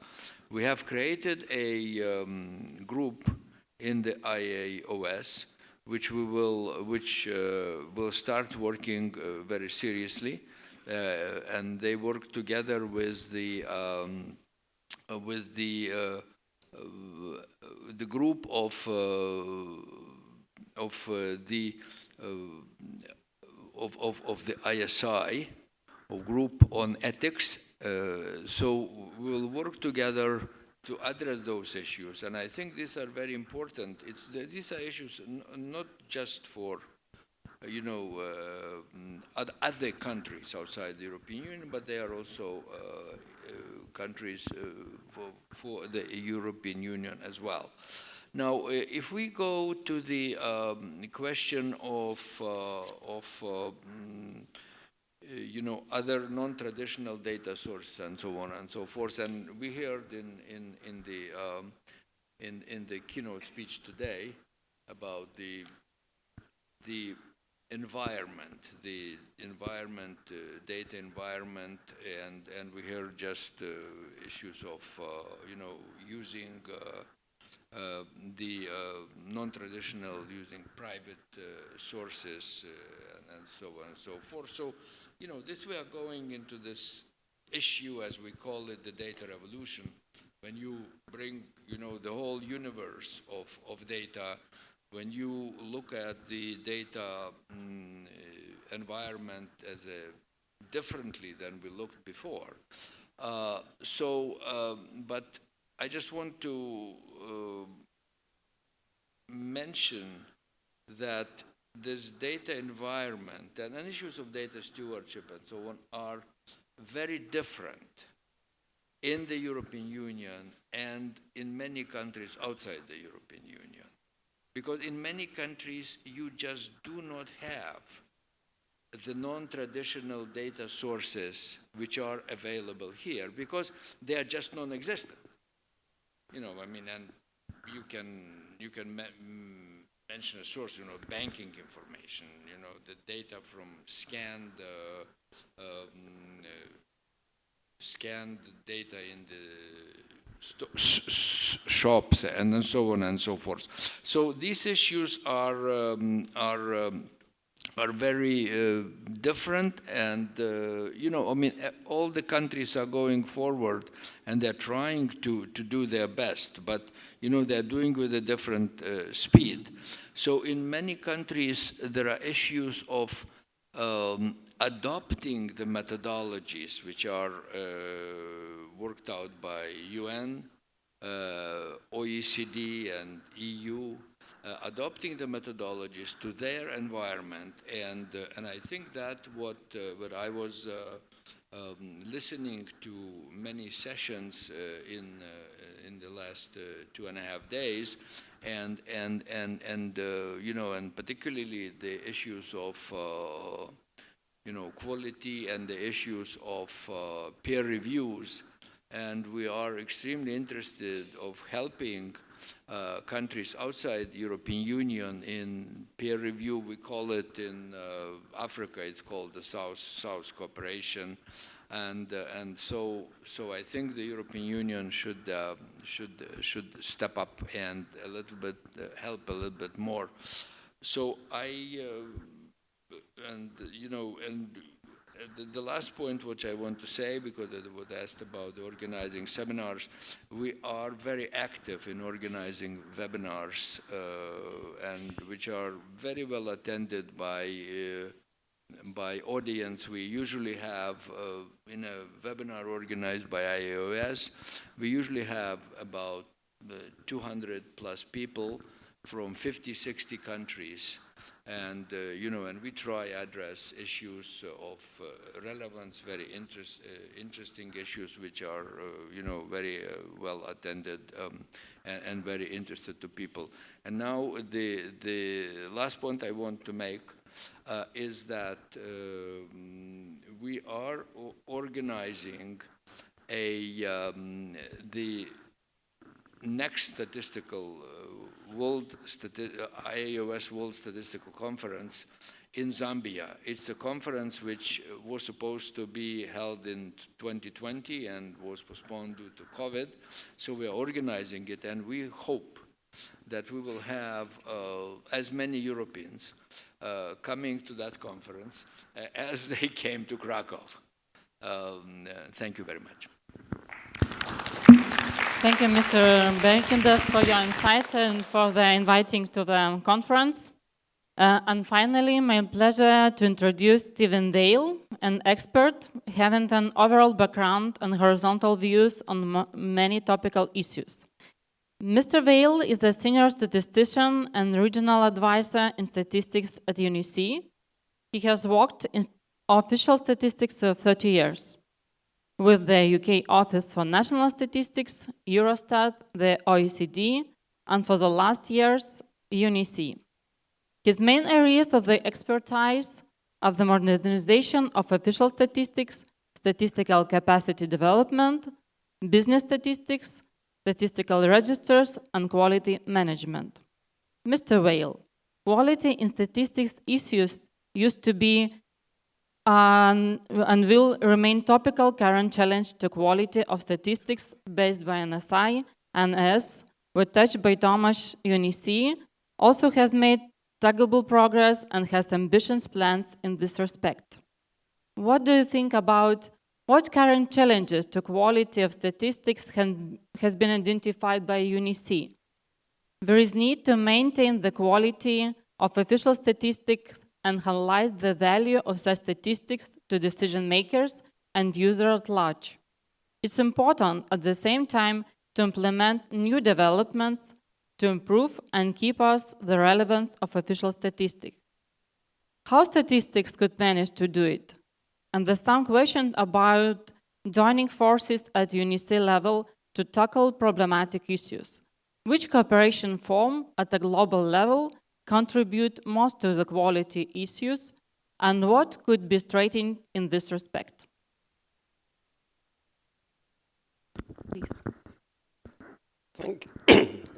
We have created a group in the IAOS, which will start working very seriously, and they work together with the group of the ISI, or group on ethics. So we will work together to address those issues, and I think these are very important. These are issues not just for other countries outside the European Union, but they are also countries for the European Union as well. Now, if we go to the question of other non-traditional data sources and so on and so forth, and we heard in the keynote speech today about the environment, data environment, and we heard just issues of using the non-traditional, using private sources, and so on and so forth. So, this we are going into this issue, as we call it, the data revolution, when you bring, the whole universe of data, when you look at the data environment as differently than we looked before. But I just want to mention that this data environment and issues of data stewardship and so on are very different in the European Union and in many countries outside the European Union. Because in many countries, you just do not have the non-traditional data sources which are available here because they are just non-existent. And you can mention a source, banking information, the data from scanned data in the shops and so on and so forth. So these issues are very different, and all the countries are going forward and they're trying to do their best, but they're doing with a different speed. So in many countries there are issues of adopting the methodologies which are worked out by UN, OECD and EU, adopting the methodologies to their environment, and I think that what I was listening to many sessions in the last 2.5 days, and particularly the issues of quality and the issues of peer reviews, and we are extremely interested of helping countries outside the European Union in peer review. We call it in Africa, it's called the South Cooperation, and so I think the European Union should step up and a little bit help a little bit more. So the last point which I want to say, because I was asked about organizing seminars, we are very active in organizing webinars, and which are very well attended by audience. We usually have, in a webinar organized by IAOS, we usually have about 200 plus people from 50, 60 countries. And and we try address issues of relevance, very interesting issues, which are very well attended and very interested to people. And now the last point I want to make is that we are organizing the next statistical IAOS World Statistical Conference in Zambia. It's a conference which was supposed to be held in 2020 and was postponed due to COVID. So we are organizing it, and we hope that we will have as many Europeans coming to that conference as they came to Krakow. Thank you very much. Thank you, Mr. Berkendas, for your insight and for the inviting to the conference. And finally, my pleasure to introduce Stephen Dale, an expert having an overall background and horizontal views on many topical issues. Mr. Vale is a senior statistician and regional advisor in statistics at UNIC. He has worked in official statistics for 30 years. With the UK Office for National Statistics, Eurostat, the OECD, and for the last years, UNIC. His main areas of the expertise are the modernization of official statistics, statistical capacity development, business statistics, statistical registers, and quality management. Mr. Vale, quality in statistics issues used to be and will remain topical current challenge to quality of statistics based by NSI and as were touched by Thomas. UNIC also has made tangible progress and has ambitious plans in this respect. What do you think about What current challenges to quality of statistics has been identified by UNEC? There is need to maintain the quality of official statistics and highlight the value of such statistics to decision makers and users at large. It's important at the same time to implement new developments to improve and keep us the relevance of official statistics. How statistics could manage to do it? And there's some question about joining forces at UNEC level to tackle problematic issues. Which cooperation form at a global level contribute most to the quality issues, and what could be straightened in this respect? Please.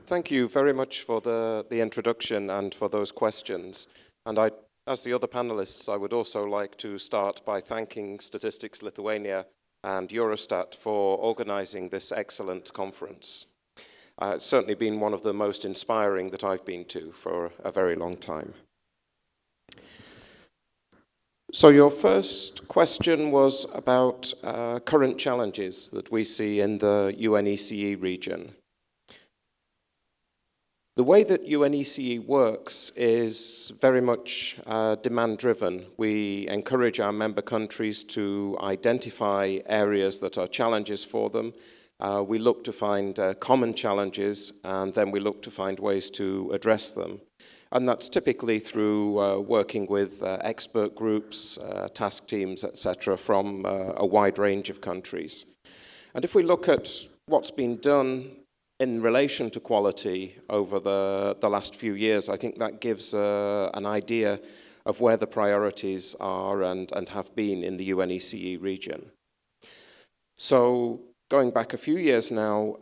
Thank you very much for the introduction and for those questions. And as the other panelists, I would also like to start by thanking Statistics Lithuania and Eurostat for organizing this excellent conference. It's certainly been one of the most inspiring that I've been to for a very long time. So your first question was about current challenges that we see in the UNECE region. The way that UNECE works is very much demand-driven. We encourage our member countries to identify areas that are challenges for them. We look to find common challenges, and then we look to find ways to address them. And that's typically through working with expert groups, task teams, etc., from a wide range of countries. And if we look at what's been done in relation to quality over the last few years, I think that gives an idea of where the priorities are and have been in the UNECE region. So going back a few years now,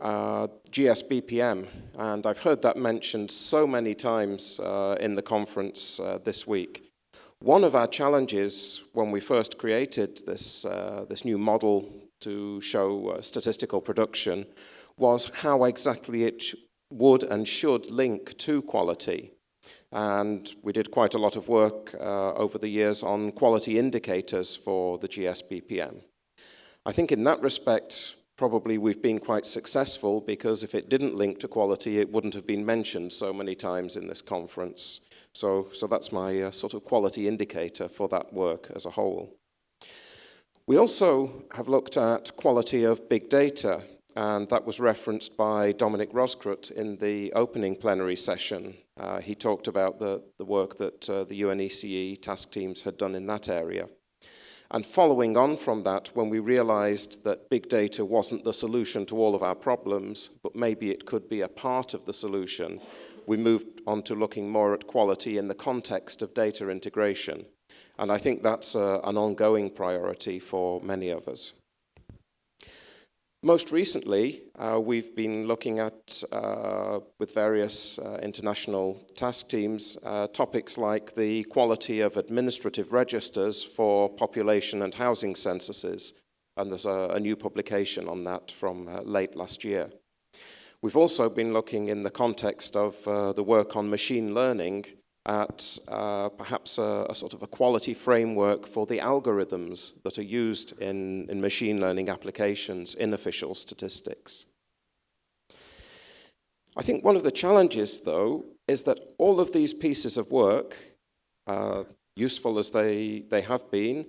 GSBPM, and I've heard that mentioned so many times in the conference this week. One of our challenges when we first created this new model to show statistical production was how exactly it would and should link to quality. And we did quite a lot of work over the years on quality indicators for the GSBPM. I think in that respect, probably we've been quite successful, because if it didn't link to quality, it wouldn't have been mentioned so many times in this conference. So that's my sort of quality indicator for that work as a whole. We also have looked at quality of big data, and that was referenced by Dominic Roskrut in the opening plenary session. He talked about the work that the UNECE task teams had done in that area. And following on from that, when we realized that big data wasn't the solution to all of our problems, but maybe it could be a part of the solution, we moved on to looking more at quality in the context of data integration. And I think that's an ongoing priority for many of us. Most recently, we've been looking at, with various international task teams, topics like the quality of administrative registers for population and housing censuses. And there's a new publication on that from late last year. We've also been looking in the context of the work on machine learning at perhaps a sort of a quality framework for the algorithms that are used in machine learning applications in official statistics. I think one of the challenges, though, is that all of these pieces of work, useful as they have been,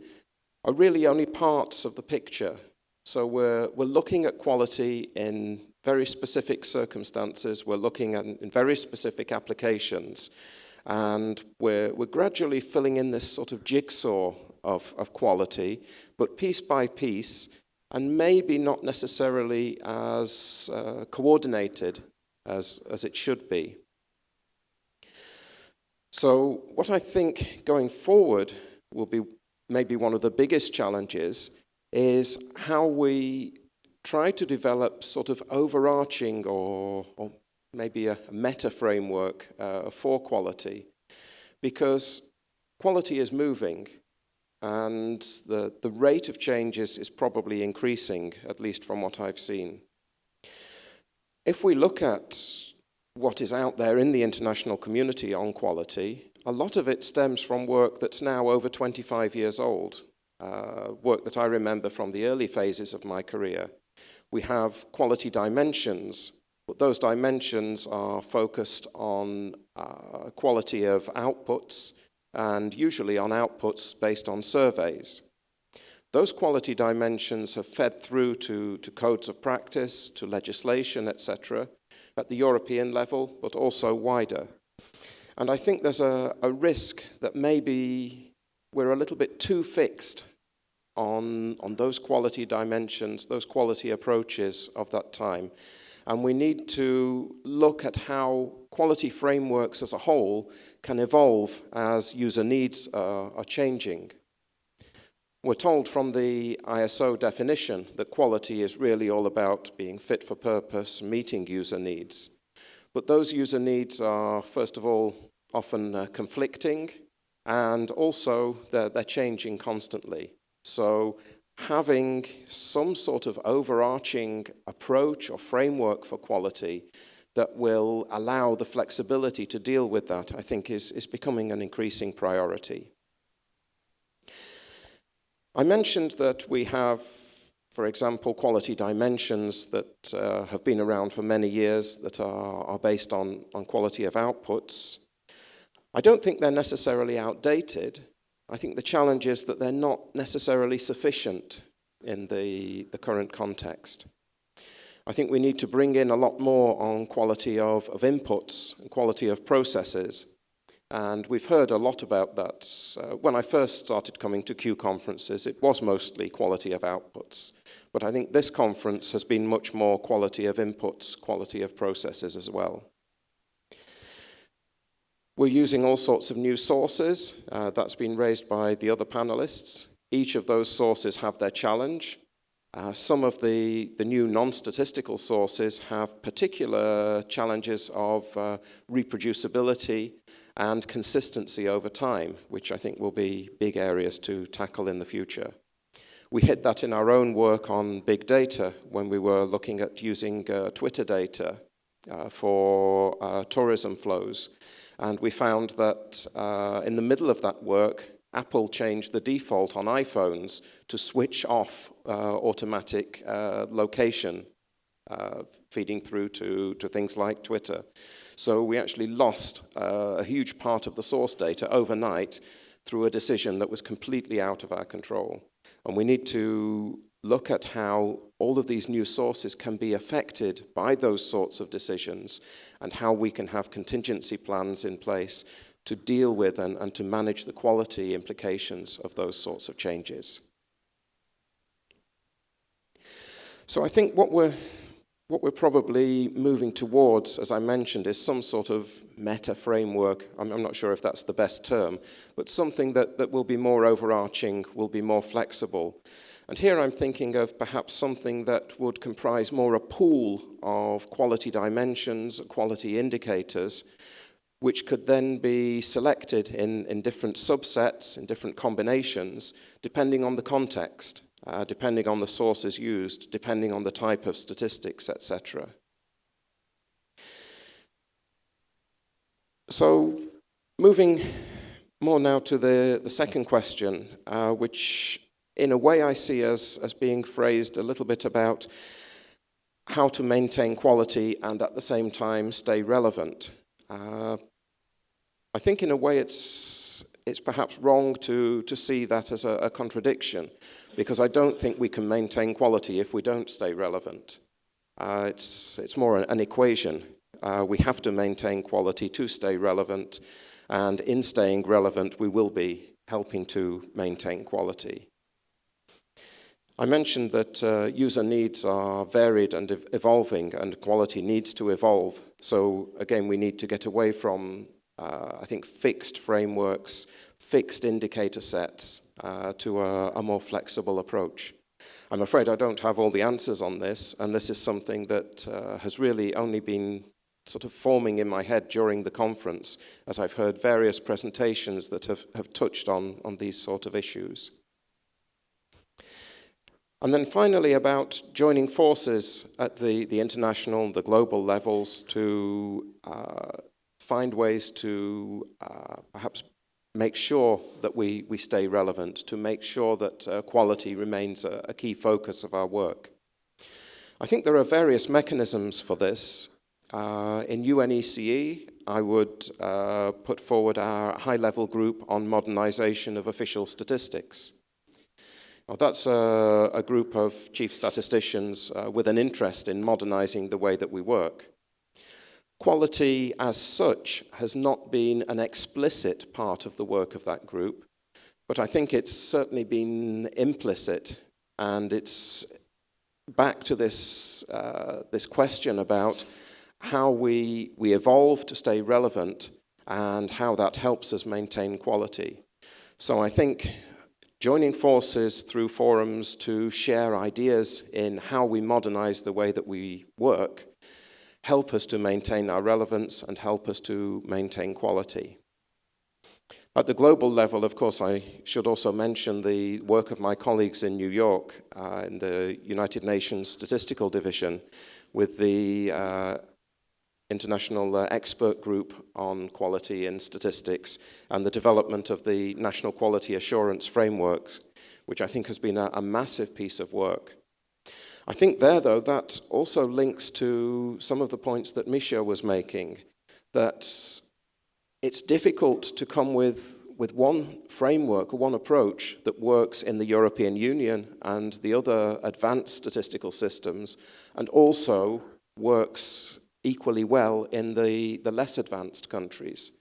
are really only parts of the picture. So we're looking at quality in very specific circumstances, we're looking at in very specific applications, and we're gradually filling in this sort of jigsaw of quality, but piece by piece, and maybe not necessarily as coordinated as it should be. So what I think going forward will be maybe one of the biggest challenges is how we try to develop sort of overarching or maybe a meta framework for quality, because quality is moving and the rate of changes is probably increasing, at least from what I've seen. If we look at what is out there in the international community on quality, a lot of it stems from work that's now over 25 years old. work that I remember from the early phases of my career. We have quality dimensions, but those dimensions are focused on quality of outputs and usually on outputs based on surveys. Those quality dimensions have fed through to codes of practice, to legislation, etc., at the European level, but also wider. And I think there's a risk that maybe we're a little bit too fixed on those quality dimensions, those quality approaches of that time. And we need to look at how quality frameworks as a whole can evolve as user needs are changing. We're told from the ISO definition that quality is really all about being fit for purpose, meeting user needs. But those user needs are, first of all, often conflicting, and also they're changing constantly. So having some sort of overarching approach or framework for quality that will allow the flexibility to deal with that, I think is becoming an increasing priority. I mentioned that we have, for example, quality dimensions that have been around for many years that are based on quality of outputs. I don't think they're necessarily outdated. I think the challenge is that they're not necessarily sufficient in the current context. I think we need to bring in a lot more on quality of inputs and quality of processes. And we've heard a lot about that. When I first started coming to Q conferences, it was mostly quality of outputs. But I think this conference has been much more quality of inputs, quality of processes as well. We're using all sorts of new sources. That's been raised by the other panelists. Each of those sources have their challenge. Some of the new non-statistical sources have particular challenges of reproducibility and consistency over time, which I think will be big areas to tackle in the future. We hit that in our own work on big data when we were looking at using Twitter data for tourism flows. And we found that in the middle of that work, Apple changed the default on iPhones to switch off automatic location feeding through to things like Twitter. So we actually lost a huge part of the source data overnight through a decision that was completely out of our control. And we need to look at how all of these new sources can be affected by those sorts of decisions and how we can have contingency plans in place to deal with and to manage the quality implications of those sorts of changes. So I think what we're probably moving towards, as I mentioned, is some sort of meta framework. I'm not sure if that's the best term, but something that will be more overarching, will be more flexible. And here I'm thinking of perhaps something that would comprise more a pool of quality dimensions, quality indicators, which could then be selected in different subsets, in different combinations, depending on the context, depending on the sources used, depending on the type of statistics, etc. So moving more now to the second question, which in a way I see as being phrased a little bit about how to maintain quality and at the same time stay relevant. I think in a way it's perhaps wrong to see that as a contradiction, because I don't think we can maintain quality if we don't stay relevant. It's more an equation. We have to maintain quality to stay relevant, and in staying relevant we will be helping to maintain quality. I mentioned that user needs are varied and evolving, and quality needs to evolve. So again, we need to get away from, I think, fixed frameworks, fixed indicator sets to a more flexible approach. I'm afraid I don't have all the answers on this, and this is something that has really only been sort of forming in my head during the conference, as I've heard various presentations that have touched on these sort of issues. And then finally, about joining forces at the international, the global levels to find ways to perhaps make sure that we stay relevant, to make sure that quality remains a key focus of our work. I think there are various mechanisms for this. In UNECE, I would put forward our high-level group on modernization of official statistics. Now, that's a group of chief statisticians with an interest in modernizing the way that we work. Quality as such has not been an explicit part of the work of that group, but I think it's certainly been implicit, and it's back to this question about how we evolve to stay relevant and how that helps us maintain quality. So I think joining forces through forums to share ideas in how we modernize the way that we work help us to maintain our relevance and help us to maintain quality. At the global level, of course, I should also mention the work of my colleagues in New York in the United Nations Statistical Division with the International Expert Group on Quality in Statistics and the development of the National Quality Assurance Frameworks, which I think has been a massive piece of work. I think there, though, that also links to some of the points that Misha was making, that it's difficult to come with one framework or one approach that works in the European Union and the other advanced statistical systems and also works equally well in the less advanced countries.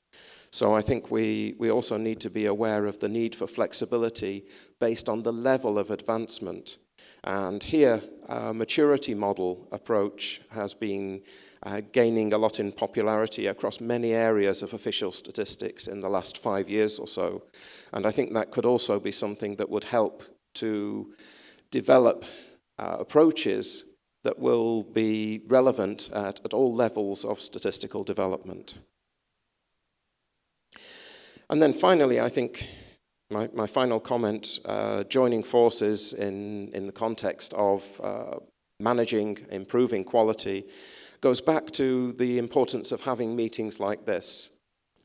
So I think we also need to be aware of the need for flexibility based on the level of advancement. And here, a maturity model approach has been gaining a lot in popularity across many areas of official statistics in the last 5 years or so. And I think that could also be something that would help to develop approaches that will be relevant at all levels of statistical development. And then finally, I think my final comment, joining forces in the context of managing, improving quality, goes back to the importance of having meetings like this.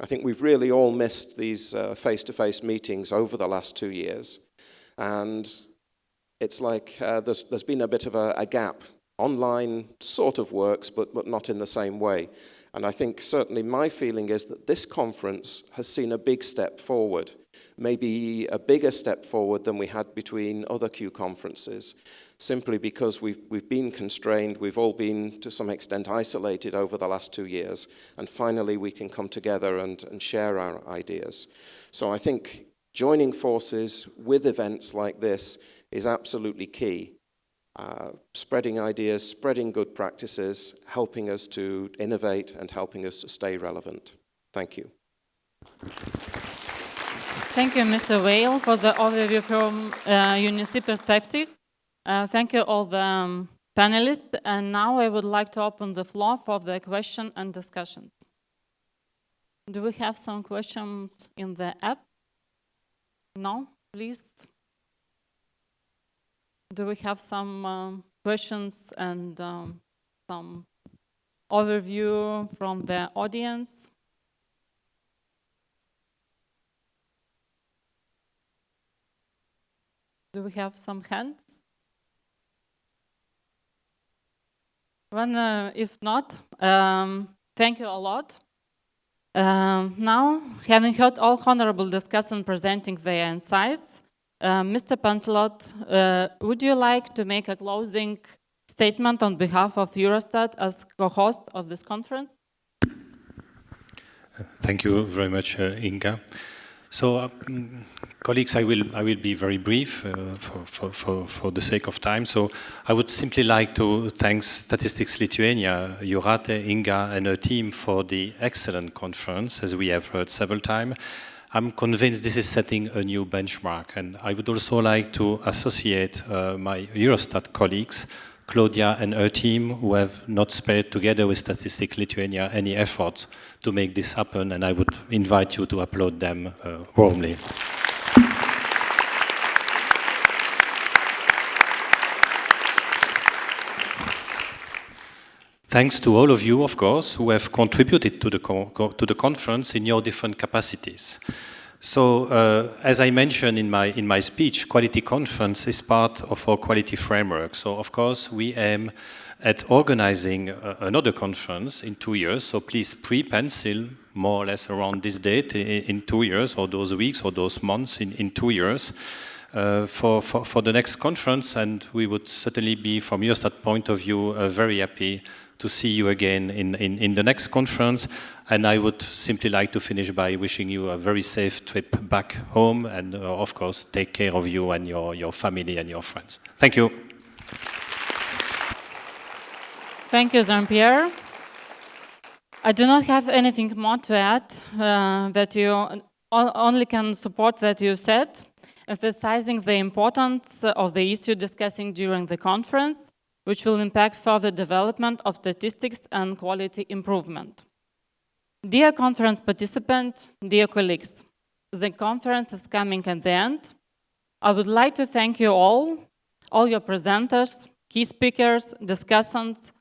I think we've really all missed these face-to-face meetings over the last 2 years. And it's like there's been a bit of a gap. Online sort of works, but not in the same way. And I think certainly my feeling is that this conference has seen a big step forward, maybe a bigger step forward than we had between other Q conferences, simply because we've been constrained, we've all been to some extent isolated over the last 2 years, and finally we can come together and share our ideas. So I think joining forces with events like this is absolutely key. Spreading ideas, spreading good practices, helping us to innovate and helping us to stay relevant. Thank you. Thank you, Mr. Whale, for the overview from UNECE perspective. Thank you all the panelists. And now I would like to open the floor for the question and discussions. Do we have some questions in the app? No, please. Do we have some questions and some overview from the audience? Do we have some hands? If not, thank you a lot. Now, having heard all honorable discussants presenting their insights, Mr. Poncelet, would you like to make a closing statement on behalf of Eurostat as co-host of this conference? Thank you very much, Inga. So, colleagues, I will be very brief for the sake of time. So, I would simply like to thank Statistics Lithuania, Jūratė, Inga, and her team for the excellent conference, as we have heard several times. I'm convinced this is setting a new benchmark, and I would also like to associate my Eurostat colleagues, Claudia and her team, who have not spared, together with Statistics Lithuania, any effort to make this happen, and I would invite you to applaud them warmly. Thanks to all of you, of course, who have contributed to the conference in your different capacities. So, as I mentioned in my speech, Quality Conference is part of our quality framework. So, of course, we aim at organizing another conference in 2 years. So, please pre-pencil more or less around this date in 2 years, or those weeks, or those months in 2 years for the next conference. And we would certainly be, from Eurostat point of view, very happy to see you again in the next conference. And I would simply like to finish by wishing you a very safe trip back home, and of course, take care of you and your family and your friends. Thank you. Thank you, Jean-Pierre. I do not have anything more to add, that you only can support that you said, emphasizing the importance of the issue discussing during the conference, which will impact further development of statistics and quality improvement. Dear conference participants, dear colleagues, the conference is coming at the end. I would like to thank you all your presenters, key speakers, discussants,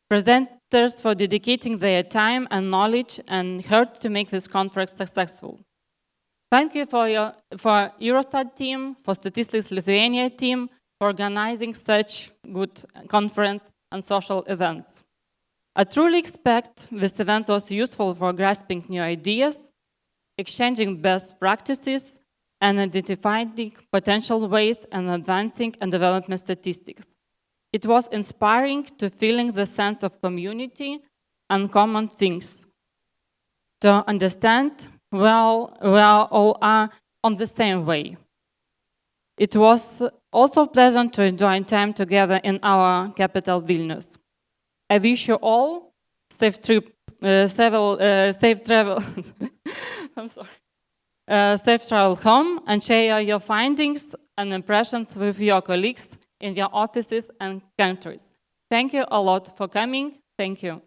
presenters for dedicating their time and knowledge and heart to make this conference successful. Thank you for Eurostat team, for Statistics Lithuania team, for organizing such good conference and social events. I truly expect this event was useful for grasping new ideas, exchanging best practices, and identifying potential ways in advancing and developing statistics. It was inspiring to feeling the sense of community and common things, to understand we all are on the same way. It was also pleasant to enjoy time together in our capital, Vilnius. I wish you all safe travel. I'm sorry. Safe travel home, and share your findings and impressions with your colleagues in your offices and countries. Thank you a lot for coming. Thank you.